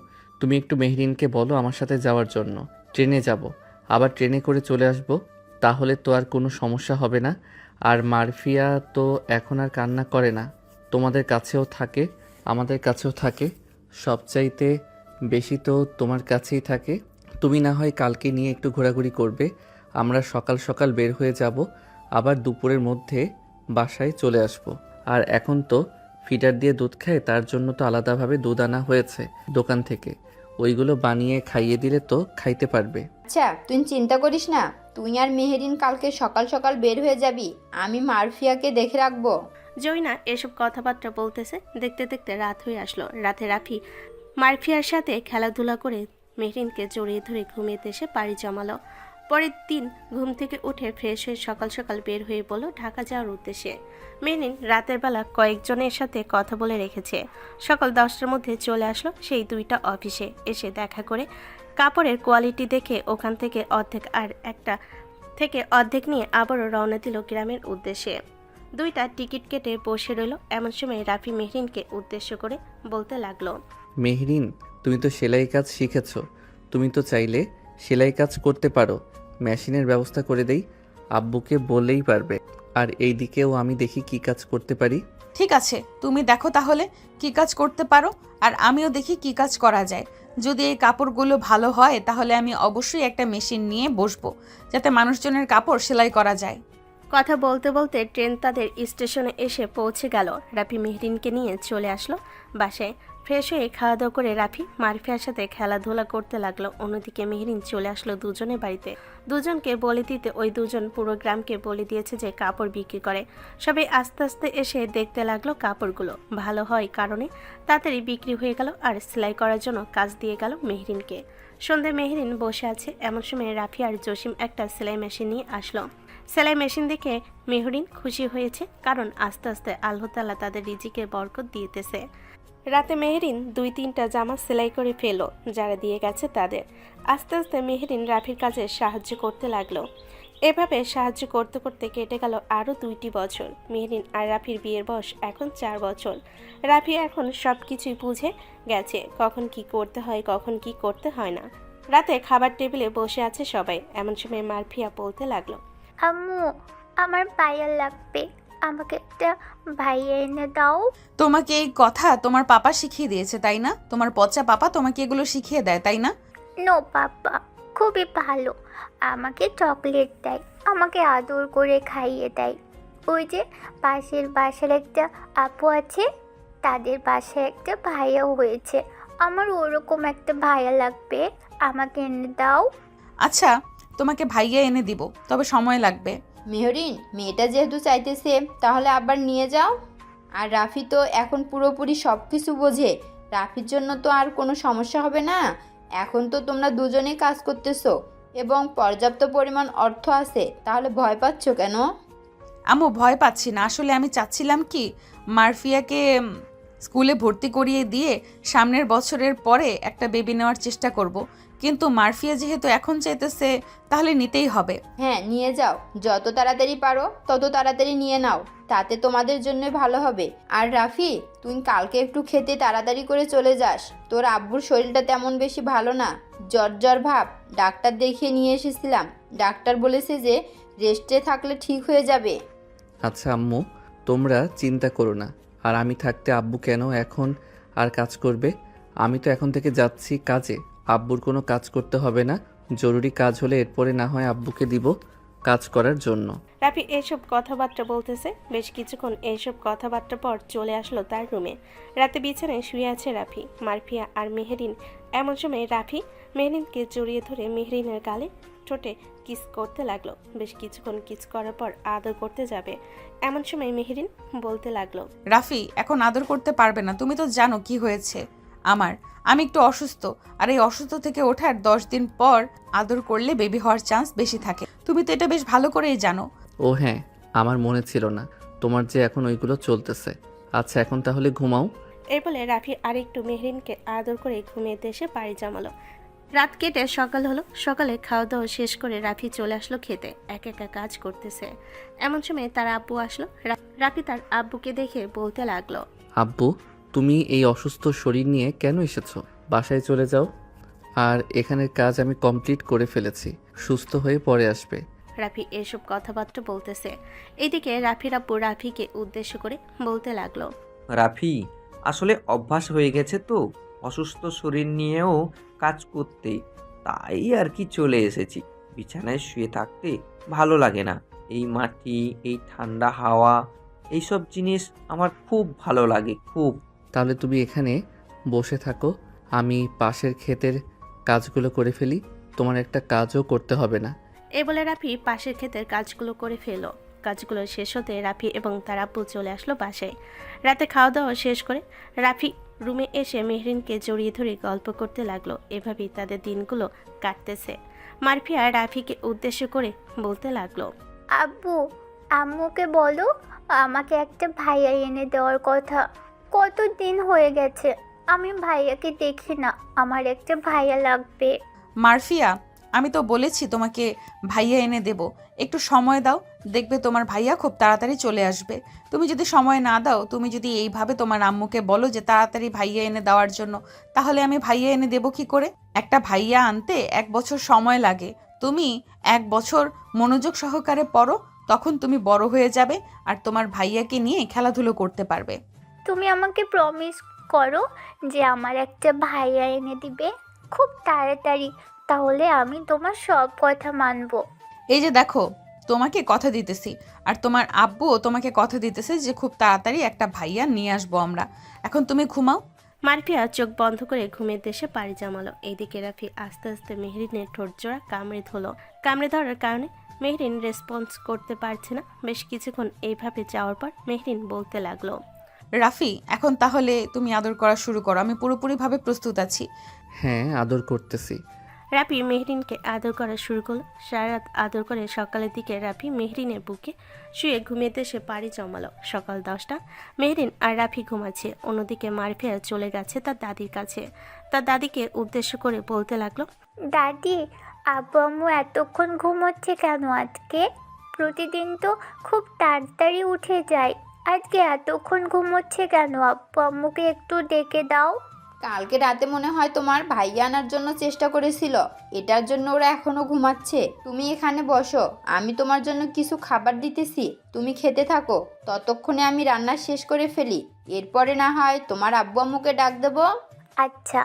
তুমি একটু মেহরিনকে বলো আমার সাথে যাওয়ার জন্য। ট্রেনে যাব, আবার ট্রেনে করে চলে আসব, তাহলে তো আর কোনো সমস্যা হবে না। আর মারফিয়া তো এখন আর কান্না করে না, তোমাদের কাছেও থাকে আমাদের কাছেও থাকে, সবচাইতে বেশি তো তোমার কাছেই থাকে। তুমি না হয় কালকে নিয়ে একটু ঘোরাঘুরি করবে, আমরা সকাল সকাল বের হয়ে যাব, আবার দুপুরের মধ্যে বাসায় চলে আসব। আর এখন তো ফিডার দিয়ে দুধ খায়, তার জন্য তো আলাদাভাবে দুধ আনা হয়েছে দোকান থেকে, ওইগুলো বানিয়ে খাইয়ে দিলে তো খাইতে পারবে। আচ্ছা, তুই চিন্তা করিস না, তুই আর মেহরিন কালকে সকাল সকাল বের হয়ে যাবি, আমি মারফিয়াকে দেখে রাখবো। জয়না এসব কথাবার্তা বলতেছে। দেখতে দেখতে রাত হয়ে আসলো। রাতে রাফি মারফিয়ার সাথে খেলাধুলা করে মেহরিনকে জড়িয়ে ধরে ঘুমিয়ে এসে পাড়ি জমালো। পরের দিন ঘুম থেকে উঠে ফ্রেশ হয়ে সকাল সকাল বের হয়ে বলল ঢাকা যাওয়ার উদ্দেশ্যে। মেহরিন রাতের বেলা কয়েকজনের সাথে কথা বলে রেখেছে। সকাল 10টার মধ্যে চলে আসলো সেই 2টা অফিসে। এসে দেখা করে কাপড়ের কোয়ালিটি দেখে ওখান থেকে অর্ধেক আর একটা থেকে অর্ধেক নিয়ে আবারও রওনা দিল গ্রামের উদ্দেশ্যে। 2টা টিকিট কেটে বসে রইল। এমন সময় রাফি মেহরিনকে উদ্দেশ্য করে বলতে লাগলো, মেহরিন, তুমি তো সেলাই কাজ শিখেছো, তুমি তো চাইলে সেলাই কাজ করতে পারো, মেশিনের ব্যবস্থা করে দেই, আব্বুকে বললেই পারবে। আর এই দিকেও আমি দেখি কি কাজ করতে পারি। ঠিক আছে, তুমি দেখো তাহলে কি কাজ করতে পারো, আর আমিও দেখি কি কাজ করা যায়। যদি এই কাপড়গুলো ভালো হয় তাহলে আমি অবশ্যই একটা মেশিন নিয়ে বসবো, যাতে মানুষজনের কাপড় সেলাই করা যায়। কথা বলতে বলতে ট্রেন তাদের স্টেশনে এসে পৌঁছে গেল। রাফি মেহরিনকে নিয়ে চলে আসলো বাসায়। ফ্রেশ হয়ে খাওয়া দাওয়া করে রাফি মারফিয়ার সাথে খেলাধুলা করতে লাগলো। অন্যদিকে মেহরিন চলে আসলো দুজনের বাড়িতে। দুজনকে বলে দিতে ওই দুজন পুরো গ্রামকে বলে দিয়েছে যে কাপড় বিক্রি করে। সবাই আস্তে আস্তে এসে দেখতে লাগলো কাপড়গুলো ভালো হয় কারণে তাড়াতাড়ি বিক্রি হয়ে গেল আর সেলাই করার জন্য কাজ দিয়ে গেল মেহরিনকে। সন্ধ্যায় মেহরিন বসে আছে, এমন সময় রাফি আর জসিম একটা সেলাই মেশিন নিয়ে আসলো। সেলাই মেশিন দেখে মেহরিন খুশি হয়েছে, কারণ আস্তে আস্তে আল্লাহ তাআলা তাদের রিজিকে বরকত দিতেছে। রাতে মেহরিন 2-3টা জামা সেলাই করে ফেলো যারা দিয়ে গেছে তাদের। আস্তে আস্তে মেহরিন রাফির কাজে সাহায্য করতে লাগলো। এভাবে সাহায্য করতে করতে কেটে গেল আরও 2টি বছর। মেহরিন আর রাফির বিয়ের বয়স এখন 4 বছর। রাফি এখন সব কিছুই বুঝে গেছে, কখন কি করতে হয় কখন কি করতে হয় না। রাতে খাবার টেবিলে বসে আছে সবাই, এমন সময় মারফিয়া বলতে লাগলো, আম্মু আমার ভাইয়া লাগবে, আমাকে একটা ভাইয়া এনে দাও। তোমাকে এই কথা তোমার পাপা শিখিয়ে দিয়েছে তাই না? তোমার পচা পাপা তোমাকে এগুলো শিখিয়ে দেয় তাই না? নো পাপা খুবই ভালো, আমাকে চকলেট দেয়, আমাকে আদর করে খাইয়ে দেয়। ওই যে পাশের বাসার একটা আপু আছে, তাদের বাসায় একটা ভাইয়া হয়েছে, আমার ওরকম একটা ভাইয়া লাগবে, আমাকে এনে দাও। আচ্ছা, তোমাকে ভাইয়া এনে দিব, তবে সময় লাগবে। মেহরিন, মেয়েটা যেহেতু চাইতেছে তাহলে আবার নিয়ে যাও। আর রাফি তো এখন পুরোপুরি সব কিছু বোঝে, রাফির জন্য তো আর কোনো সমস্যা হবে না। এখন তো তোমরা দুজনেই কাজ করতেছো এবং পর্যাপ্ত পরিমাণ অর্থ আছে, তাহলে ভয় পাচ্ছ কেন? আম্মু ভয় পাচ্ছি না, আসলে আমি চাচ্ছিলাম কি মারফিয়াকে স্কুলে ভর্তি করিয়ে দিয়ে সামনের বছরের পরে একটা বেবি নেওয়ার চেষ্টা করব, কিন্তু মারফিয়া যেহেতু এখন চাইতেছে তাহলে নিতেই হবে। হ্যাঁ নিয়ে যাও, যত তাড়াতাড়ি পারো তত তাড়াতাড়ি নিয়ে নাও, তাতে তোমাদের জন্য ভালো হবে। আর রাফি, তুই কালকে একটু খেতে তাড়াতাড়ি করে চলে যাস, তোর আব্বুর শরীরটা তেমন বেশি ভালো না, জ্বর জ্বর ভাব, ডাক্তার দেখিয়ে নিয়ে এসেছিলাম, ডাক্তার বলেছে যে রেস্টে থাকলে ঠিক হয়ে যাবে। আচ্ছা আম্মু, তোমরা চিন্তা করো না। আর আমি থাকতে আব্বু কেন এখন আর কাজ করবে? আমি তো এখন থেকে যাচ্ছি কাজে, আব্বুর কোনো কাজ করতে হবে না। জরুরি কাজ হলে এরপরে না হয় আব্বুকে দিব কাজ করার জন্য। রাফি এইসব কথাবার্তা বলতেছে। বেশ কিছুক্ষণ এইসব কথাবার্তা পর চলে আসলো তার রুমে। রাতে বিছানায় শুয়ে আছে রাফি, মারফিয়া আর মেহরিন। এমন সময় রাফি মেহরিনকে জড়িয়ে ধরে মেহরিনের গালে ঠোঁটে কিস করতে লাগলো। বেশ কিছুক্ষণ কিস করার পর আদর করতে যাবে, এমন সময় মেহরিন বলতে লাগলো, রাফি এখন আদর করতে পারবে না, তুমি তো জানো কি হয়েছে আমি একটু অসুস্থ, আর এই অসুস্থ থেকে ওঠার 10 দিন পর আদর করলে বেবি হওয়ার চান্স বেশি থাকে, তুমি তো এটা বেশ ভালো করেই জানো। ও হ্যাঁ, আমার মনে ছিল না তোমার যে এখন ওইগুলো চলতেছে। আচ্ছা এখন তাহলে ঘুমাও। এই বলে রাফি আরেকটু মেহরিনকে আদর করে ঘুমিয়ে এসে পাড়ি জমালো। রাত কেটে সকাল হলো। সকালে খাওয়া দাওয়া শেষ করে রাফি চলে আসলো খেতে, একা একা কাজ করতেছে। এমন সময় তার আব্বু আসলো। রাফি তার আব্বুকে দেখে বলতে লাগলো, আব্বু, তুমি এই অসুস্থ শরীর নিয়ে কেন এসেছো? বাসায় চলে যাও, আর এখানের কাজ আমি কমপ্লিট করে ফেলেছি, সুস্থ হয়ে পরে আসবে। রাফি এসব কথাবার্তা বলতেছে। এদিকে রাফির আব্বু রাফিকে উদ্দেশ্য করে বলতে লাগলো, রাফি, আসলে অভ্যাস হয়ে গেছে তো অসুস্থ শরীর নিয়েও কাজ করতে, তাই আর কি চলে এসেছি। বিছানায় শুয়ে থাকতে ভালো লাগে না, এই মাটি, এই ঠান্ডা হাওয়া, এইসব জিনিস আমার খুব ভালো লাগে খুব। তাহলে তুমি এখানে বসে থাকো, আমি পাশের ক্ষেতের কাজগুলো করে ফেলি, তোমার একটা কাজও করতে হবে না। এই বলে রাফি পাশের ক্ষেতের কাজগুলো করে ফেলো। কাজগুলো শেষ হতে রাফি এবং তার আব্বু চলে আসলো বাসায়। রাতে খাওয়া দাওয়া শেষ করে রাফি রুমে এসে মেহরিনকে জড়িয়ে ধরে গল্প করতে লাগলো। এভাবেই তাদের দিনগুলো কাটতেছে। মারফিয়া রাফিকে উদ্দেশ্য করে বলতে লাগলো, আব্বু আম্মুকে বলো আমাকে একটা ভাইয়া এনে দেওয়ার কথা, কত দিন হয়ে গেছে আমি ভাইয়াকে দেখি না, আমার একটা ভাইয়া লাগবে। মারফিয়া, আমি তো বলেছি তোমাকে ভাইয়া এনে দেব, একটু সময় দাও, দেখবে তোমার ভাইয়া খুব তাড়াতাড়ি চলে আসবে। তুমি যদি সময় না দাও, তুমি যদি এইভাবে তোমার আম্মুকে বলো যে তাড়াতাড়ি ভাইয়া এনে দেওয়ার জন্য, তাহলে আমি ভাইয়া এনে দেব কি করে? একটা ভাইয়া আনতে 1 বছর সময় লাগে। তুমি 1 বছর মনোযোগ সহকারে পড়ো, তখন তুমি বড় হয়ে যাবে আর তোমার ভাইয়াকে নিয়ে খেলাধুলো করতে পারবে। তুমি আমাকে প্রমিস করো যে আমার একটা ভাইয়া এনে দিবে খুব তাড়াতাড়ি, তাহলে আমি তোমার সব কথা মানবো। এই যে দেখো, তোমাকে কথা দিতেছি, আর তোমার আব্বুও তোমাকে কথা দিতেছে যে খুব তাড়াতাড়ি একটা ভাইয়া নিয়ে আসবো আমরা। এখন তুমি ঘুমাও। মারফিয়া চোখ বন্ধ করে ঘুমের দেশে পাড়ি জমালো। এইদিকে রাফি আস্তে আস্তে মেহরিনের ঠোঁট জোড়া কামড়ে ধরলো। কামড়ে ধরার কারণে মেহরিন রেসপন্স করতে পারছে না। বেশ কিছুক্ষণ এইভাবে যাওয়ার পর মেহরিন বলতে লাগলো, রাফি, এখন তাহলে তুমি আদর করা শুরু করো, আমি পুরোপুরিভাবে প্রস্তুত আছি। হ্যাঁ, আদর করতেছি। রাফি মেহরিনকে আদর করা শুরু করলো। সারা রাত আদর করে সকালের দিকে রাফি মেহরিনের বুকে শুয়ে ঘুমিয়ে দেশে পাড়ি জমালো। সকাল 10টা, মেহরিন আর রাফি ঘুমাচ্ছে। অন্যদিকে মারফিয়া চলে গেছে তার দাদির কাছে। তার দাদিকে উদ্দেশ্য করে বলতে লাগলো, দাদি, আব্বু আম্মু এতক্ষণ ঘুমোচ্ছে কেন আজকে? প্রতিদিন তো খুব তাড়াতাড়ি উঠে যায়, আজকে এতক্ষণ ঘুমোচ্ছে কেন? আব্বু আম্মুকে একটু ডেকে দাও। কালকে রাতে মনে হয় তোমার ভাইয়া আনার জন্য চেষ্টা করেছিল, এটার জন্য ওরা এখনো ঘুমাচ্ছে। তুমি এখানে বসো, আমি তোমার জন্য কিছু খাবার দিতেছি, তুমি খেতে থাকো। ততক্ষণে আমি রান্না শেষ করে ফেলি, এরপরে না হয় তোমার আব্বু আম্মুকে ডাক দেবো। আচ্ছা।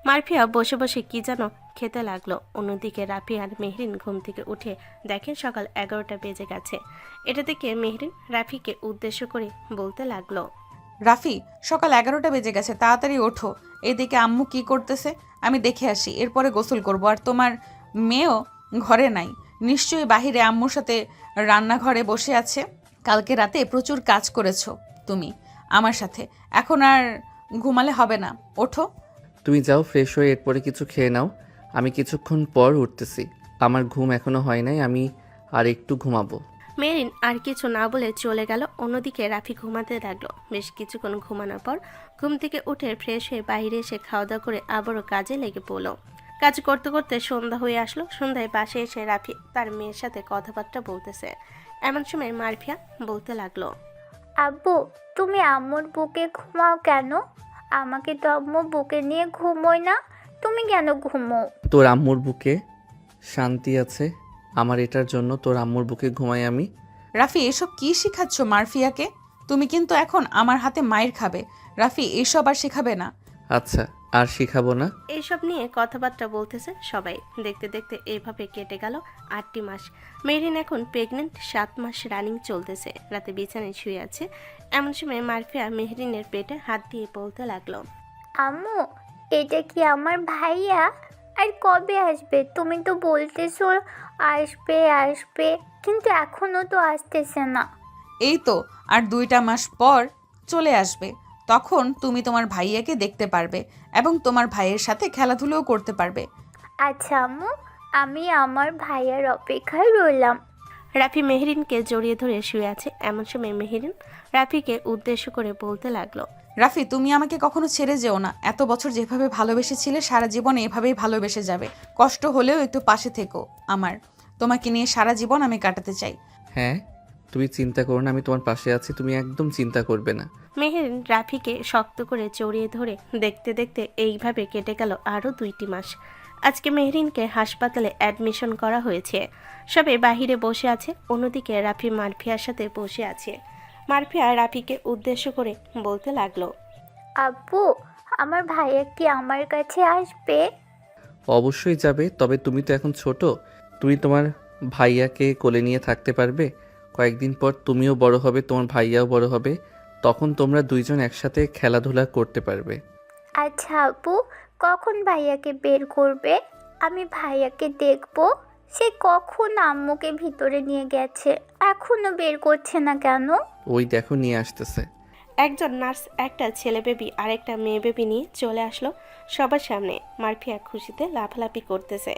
মারফিয়া বসে বসে কি যেন খেতে লাগলো। অন্যদিকে রাফি আর মেহরিন ঘুম থেকে উঠে দেখে সকাল 11টা বেজে গেছে। এটা থেকে মেহরিন রাফিকে উদ্দেশ্য করে বলতে লাগলো, রাফি, সকাল 11টা বেজে গেছে, তাড়াতাড়ি ওঠো। এদিকে আম্মু কি করতেছে আমি দেখে আসি, এরপরে গোসল করব। আর তোমার মেয়েও ঘরে নাই, নিশ্চয়ই বাহিরে আম্মুর সাথে রান্নাঘরে বসে আছে। কালকে রাতে প্রচুর কাজ করেছো তুমি আমার সাথে, এখন আর ঘুমালে হবে না, ওঠো। তুমি যাও, ফ্রেশ হয়ে এরপরে কিছু খেয়ে নাও। আমি কিছুক্ষণ পর উঠতেছি, আমার ঘুম এখনো হয় নাই, আমি আর একটু ঘুমাবো। মেরিন আর কিছু না বলে চলে গেল। অন্যদিকে রাফি ঘুমাতে লাগলো। বেশ কিছুক্ষণ ঘুমানোর পর ঘুম থেকে উঠে ফ্রেশ হয়ে বাইরে এসে খাওয়া দাওয়া করে আবারও কাজে লেগে পড়লো। কাজ করতে করতে সন্ধ্যা হয়ে আসলো। সন্ধ্যায় বাসে এসে রাফি তার মেয়ের সাথে কথাবার্তা বলতেছে। এমন সময় মারফিয়া বলতে লাগলো, আব্বু, তুমি আম্মুর বুকে ঘুমাও কেন? আমাকে তো আম্মু বুকে নিয়ে ঘুমোয় না, তুমি কেন ঘুমো? তোর আম্মুর বুকে শান্তি আছে, আমার এটার জন্য তোর আম্মুর বুকে ঘুমাই আমি। রাফি, এসব কি শিখাচ্ছ মারফিয়াকে? তুমি কিন্তু এখন আমার হাতে মায়ের খাবে। রাফি, এসব আর শেখাবে না। আচ্ছা, আর শিখাবো না। এইসব নিয়ে কথাবার্তা বলতেছে সবাই। দেখতে দেখতে এইভাবে কেটে গেল 8টি মাস। মেরিন এখন প্রেগনেন্ট, 7 মাস রানিং চলতেছে। রাতে বিছানায় শুয়ে আছে। এমন সময় মারফিয়া মেহরিনের পেটে হাত দিয়ে বলতে লাগলো, আম্মু, এটা কি আমার ভাইয়া? আর কবে আসবে? তুমি তো বলতেছো আসবে আসবে, কিন্তু এখনো তো আসতেছে না। এই তো আর 2টা মাস পর চলে আসবে, তখন তুমি তোমার ভাইয়াকে দেখতে পারবে এবং তোমার ভাইয়ের সাথে খেলাধুলাও করতে পারবে। আচ্ছা আম্মু, আমি আমার ভাইয়ার অপেক্ষায় রইলাম। রাফি মেহরিনকে জড়িয়ে ধরে শুয়ে আছে। এমন সময় মেহরিন রাফিকে উদ্দেশ্য করে বলতে লাগলো, রাফি, তুমি আমাকে কখনো ছেড়ে যেও না। এত বছর যেভাবে ভালোবেসেছিলে সারা জীবন এভাবেই ভালোবেসে যাবে। কষ্ট হলেও একটু পাশে থেকো আমার। তোমাকে নিয়ে সারা জীবন আমি কাটাতে চাই। হ্যাঁ, তুমি চিন্তা করো না, আমি তোমার পাশে আছি, তুমি একদম চিন্তা করবে না। মেহরিন রাফিকে শক্ত করে জড়িয়ে ধরে দেখতে দেখতে এইভাবে কেটে গেল আরও 2টি মাস। আজকে মেহরিনকে হাসপাতালে অ্যাডমিশন করা হয়েছে। সবে বাহিরে বসে আছে। অন্যদিকে রাফি মারফিয়ার সাথে বসে আছে। মারফিয়া রাফিকে উদ্দেশ্য করে বলতে লাগলো, আব্বু, আমার ভাইয়া কি আমার কাছে আসবে? অবশ্যই যাবে, তবে তুমি তো এখন ছোট, তুমি তোমার ভাইয়াকে কোলে নিয়ে থাকতে পারবে। কয়েকদিন পর তুমিও বড় হবে, তোমার ভাইয়াও বড় হবে, তখন তোমরা দুইজন একসাথে খেলাধুলা করতে পারবে। আচ্ছা আব্বু, কখন ভাইয়াকে বের করবে? আমি ভাইয়াকে দেখবো। সে কখন আম্মুকে ভিতরে নিয়ে গেছে, এখনো বের করছে না কেন? ওই দেখো নিয়ে আসতেছে। একজন নার্স একটা ছেলে বেবি আর একটা মেয়ে বেবি নিয়ে চলে আসলো সবার সামনে। মারফিয়া খুশিতে লাফালাফি করতেছে,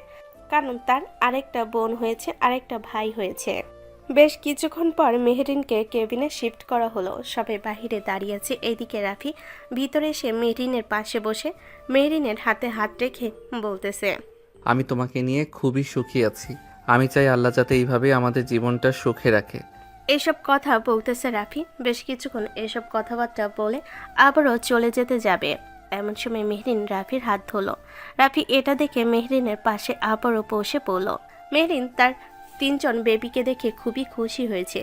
কারণ তার আরেকটা বোন হয়েছে, আরেকটা ভাই হয়েছে। বেশ কিছুক্ষণ পর মেহরিনকে কেবিনে শিফট করা হলো। সবাই বাহিরে দাঁড়িয়ে আছে। এইদিকে রাফি ভিতরে এসে মেহরিনের পাশে বসে মেহরিনের হাতে হাত রেখে বলতেছে, আমি তোমাকে নিয়ে খুবই সুখী আছি। আমি চাই আল্লাহ যাতে এইভাবে আমাদের জীবনটা সুখে রাখে। এইসব কথা বলতেছে রাফি। বেশ কিছুক্ষণ এসব কথাবার্তা বলে আবারও চলে যেতে যাবে। এমন সময় মেহরিন রাফির হাত ধরল। রাফি এটা দেখে মেহরিনের পাশে আবারও বসে পড়ল। মেহরিন তার 3জন বেবিকে দেখে খুবই খুশি হয়েছে।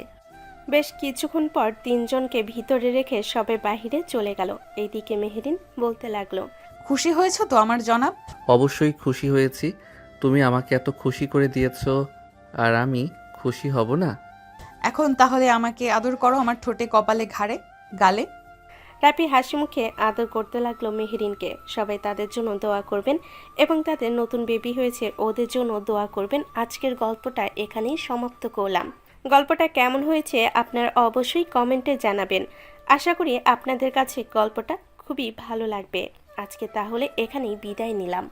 বেশ কিছুক্ষণ পর 3জনকে ভিতরে রেখে সবে বাহিরে চলে গেল। এইদিকে মেহরিন বলতে লাগলো, খুশি হয়েছো তো আমার জনাব? অবশ্যই খুশি হয়েছি, তুমি আমাকে এত খুশি করে দিয়েছো আর আমি খুশি হব না? এখন তাহলে আমাকে আদর করো আমার ঠোঁটে, কপালে, ঘাড়ে, গালে। রাফি হাসি মুখে আদর করতে লাগলো মেহেরিনকে। সবাই তাদের জন্য দোয়া করবেন এবং তাদের নতুন বেবি হয়েছে ওদের জন্য দোয়া করবেন। আজকের গল্পটা এখানেই সমাপ্ত করলাম। গল্পটা কেমন হয়েছে আপনারা অবশ্যই কমেন্টে জানাবেন। আশা করি আপনাদের কাছে গল্পটা খুবই ভালো লাগবে। আজকে তাহলে এখানেই বিদায় নিলাম।